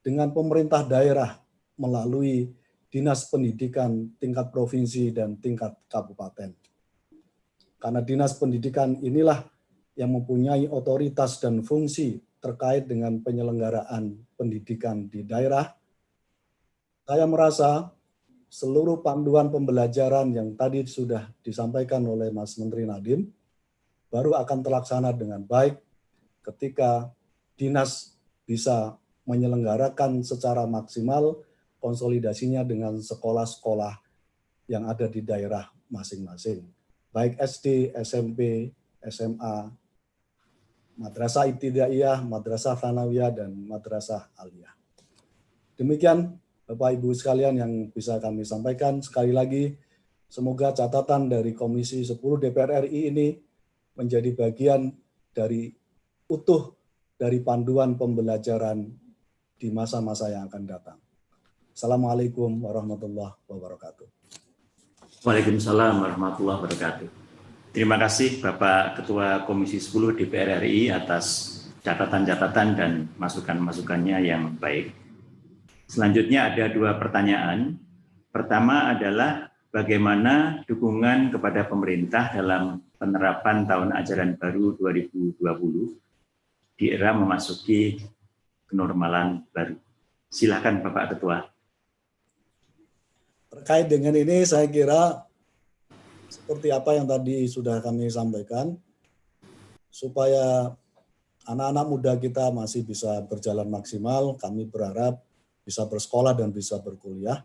dengan pemerintah daerah melalui Dinas Pendidikan tingkat provinsi dan tingkat kabupaten. Karena Dinas Pendidikan inilah yang mempunyai otoritas dan fungsi terkait dengan penyelenggaraan pendidikan di daerah. Saya merasa seluruh panduan pembelajaran yang tadi sudah disampaikan oleh Mas Menteri Nadiem baru akan terlaksana dengan baik ketika dinas bisa menyelenggarakan secara maksimal konsolidasinya dengan sekolah-sekolah yang ada di daerah masing-masing, baik SD, SMP, SMA, Madrasah Ibtidaiyah, Madrasah Tsanawiyah, dan Madrasah Aliyah. Demikian Bapak Ibu sekalian yang bisa kami sampaikan. Sekali lagi, semoga catatan dari Komisi 10 DPR RI ini menjadi bagian dari utuh dari panduan pembelajaran di masa-masa yang akan datang. Assalamualaikum warahmatullahi wabarakatuh. Waalaikumsalam warahmatullahi wabarakatuh. Terima kasih Bapak Ketua Komisi 10 DPR RI atas catatan-catatan dan masukan-masukannya yang baik. Selanjutnya ada dua pertanyaan. Pertama adalah bagaimana dukungan kepada pemerintah dalam penerapan tahun ajaran baru 2020 di era memasuki kenormalan baru. Silakan Bapak Ketua. Terkait dengan ini saya kira seperti apa yang tadi sudah kami sampaikan, supaya anak-anak muda kita masih bisa berjalan maksimal, kami berharap bisa bersekolah dan bisa berkuliah.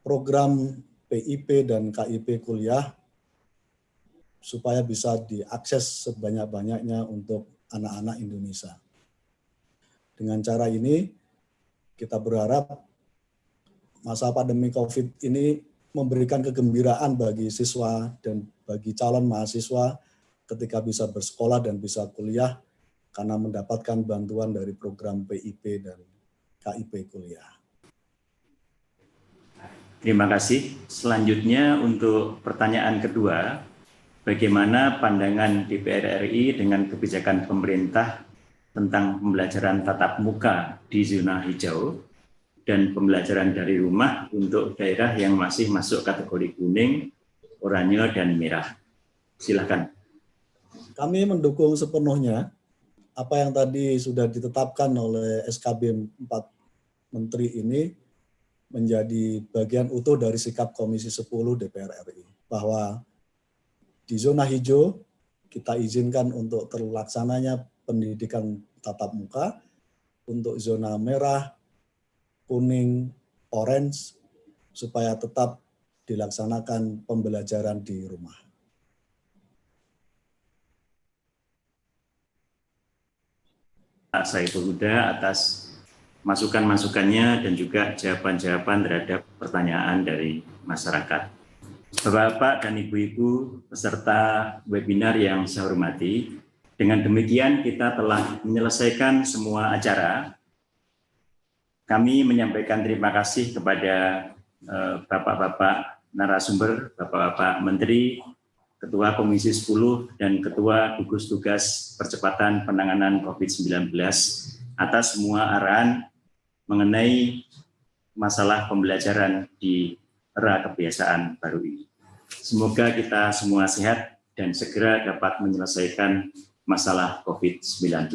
Program PIP dan KIP kuliah supaya bisa diakses sebanyak-banyaknya untuk anak-anak Indonesia. Dengan cara ini, kita berharap masa pandemi COVID ini memberikan kegembiraan bagi siswa dan bagi calon mahasiswa ketika bisa bersekolah dan bisa kuliah karena mendapatkan bantuan dari program PIP dan KIP kuliah. Terima kasih. Selanjutnya untuk pertanyaan kedua, bagaimana pandangan DPR RI dengan kebijakan pemerintah tentang pembelajaran tatap muka di zona hijau dan pembelajaran dari rumah untuk daerah yang masih masuk kategori kuning, oranye, dan merah. Silakan. Kami mendukung sepenuhnya apa yang tadi sudah ditetapkan oleh SKB 4 Menteri ini menjadi bagian utuh dari sikap Komisi 10 DPR RI. Bahwa Di zona hijau kita izinkan untuk terlaksananya pendidikan tatap muka. Untuk zona merah, kuning, orange, supaya tetap dilaksanakan pembelajaran di rumah. Pak Saiful Huda atas masukan-masukannya dan juga jawaban-jawaban terhadap pertanyaan dari masyarakat. Bapak-bapak dan ibu-ibu peserta webinar yang saya hormati, dengan demikian kita telah menyelesaikan semua acara. Kami menyampaikan terima kasih kepada bapak-bapak narasumber, bapak-bapak menteri, Ketua Komisi 10 dan Ketua Gugus Tugas Percepatan Penanganan COVID-19 atas semua arahan mengenai masalah pembelajaran di era kebiasaan baru ini. Semoga kita semua sehat dan segera dapat menyelesaikan masalah COVID-19.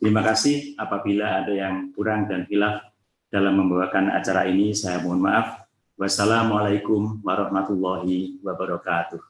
Terima kasih. Apabila ada yang kurang dan khilaf dalam membawakan acara ini, saya mohon maaf. Wassalamualaikum warahmatullahi wabarakatuh.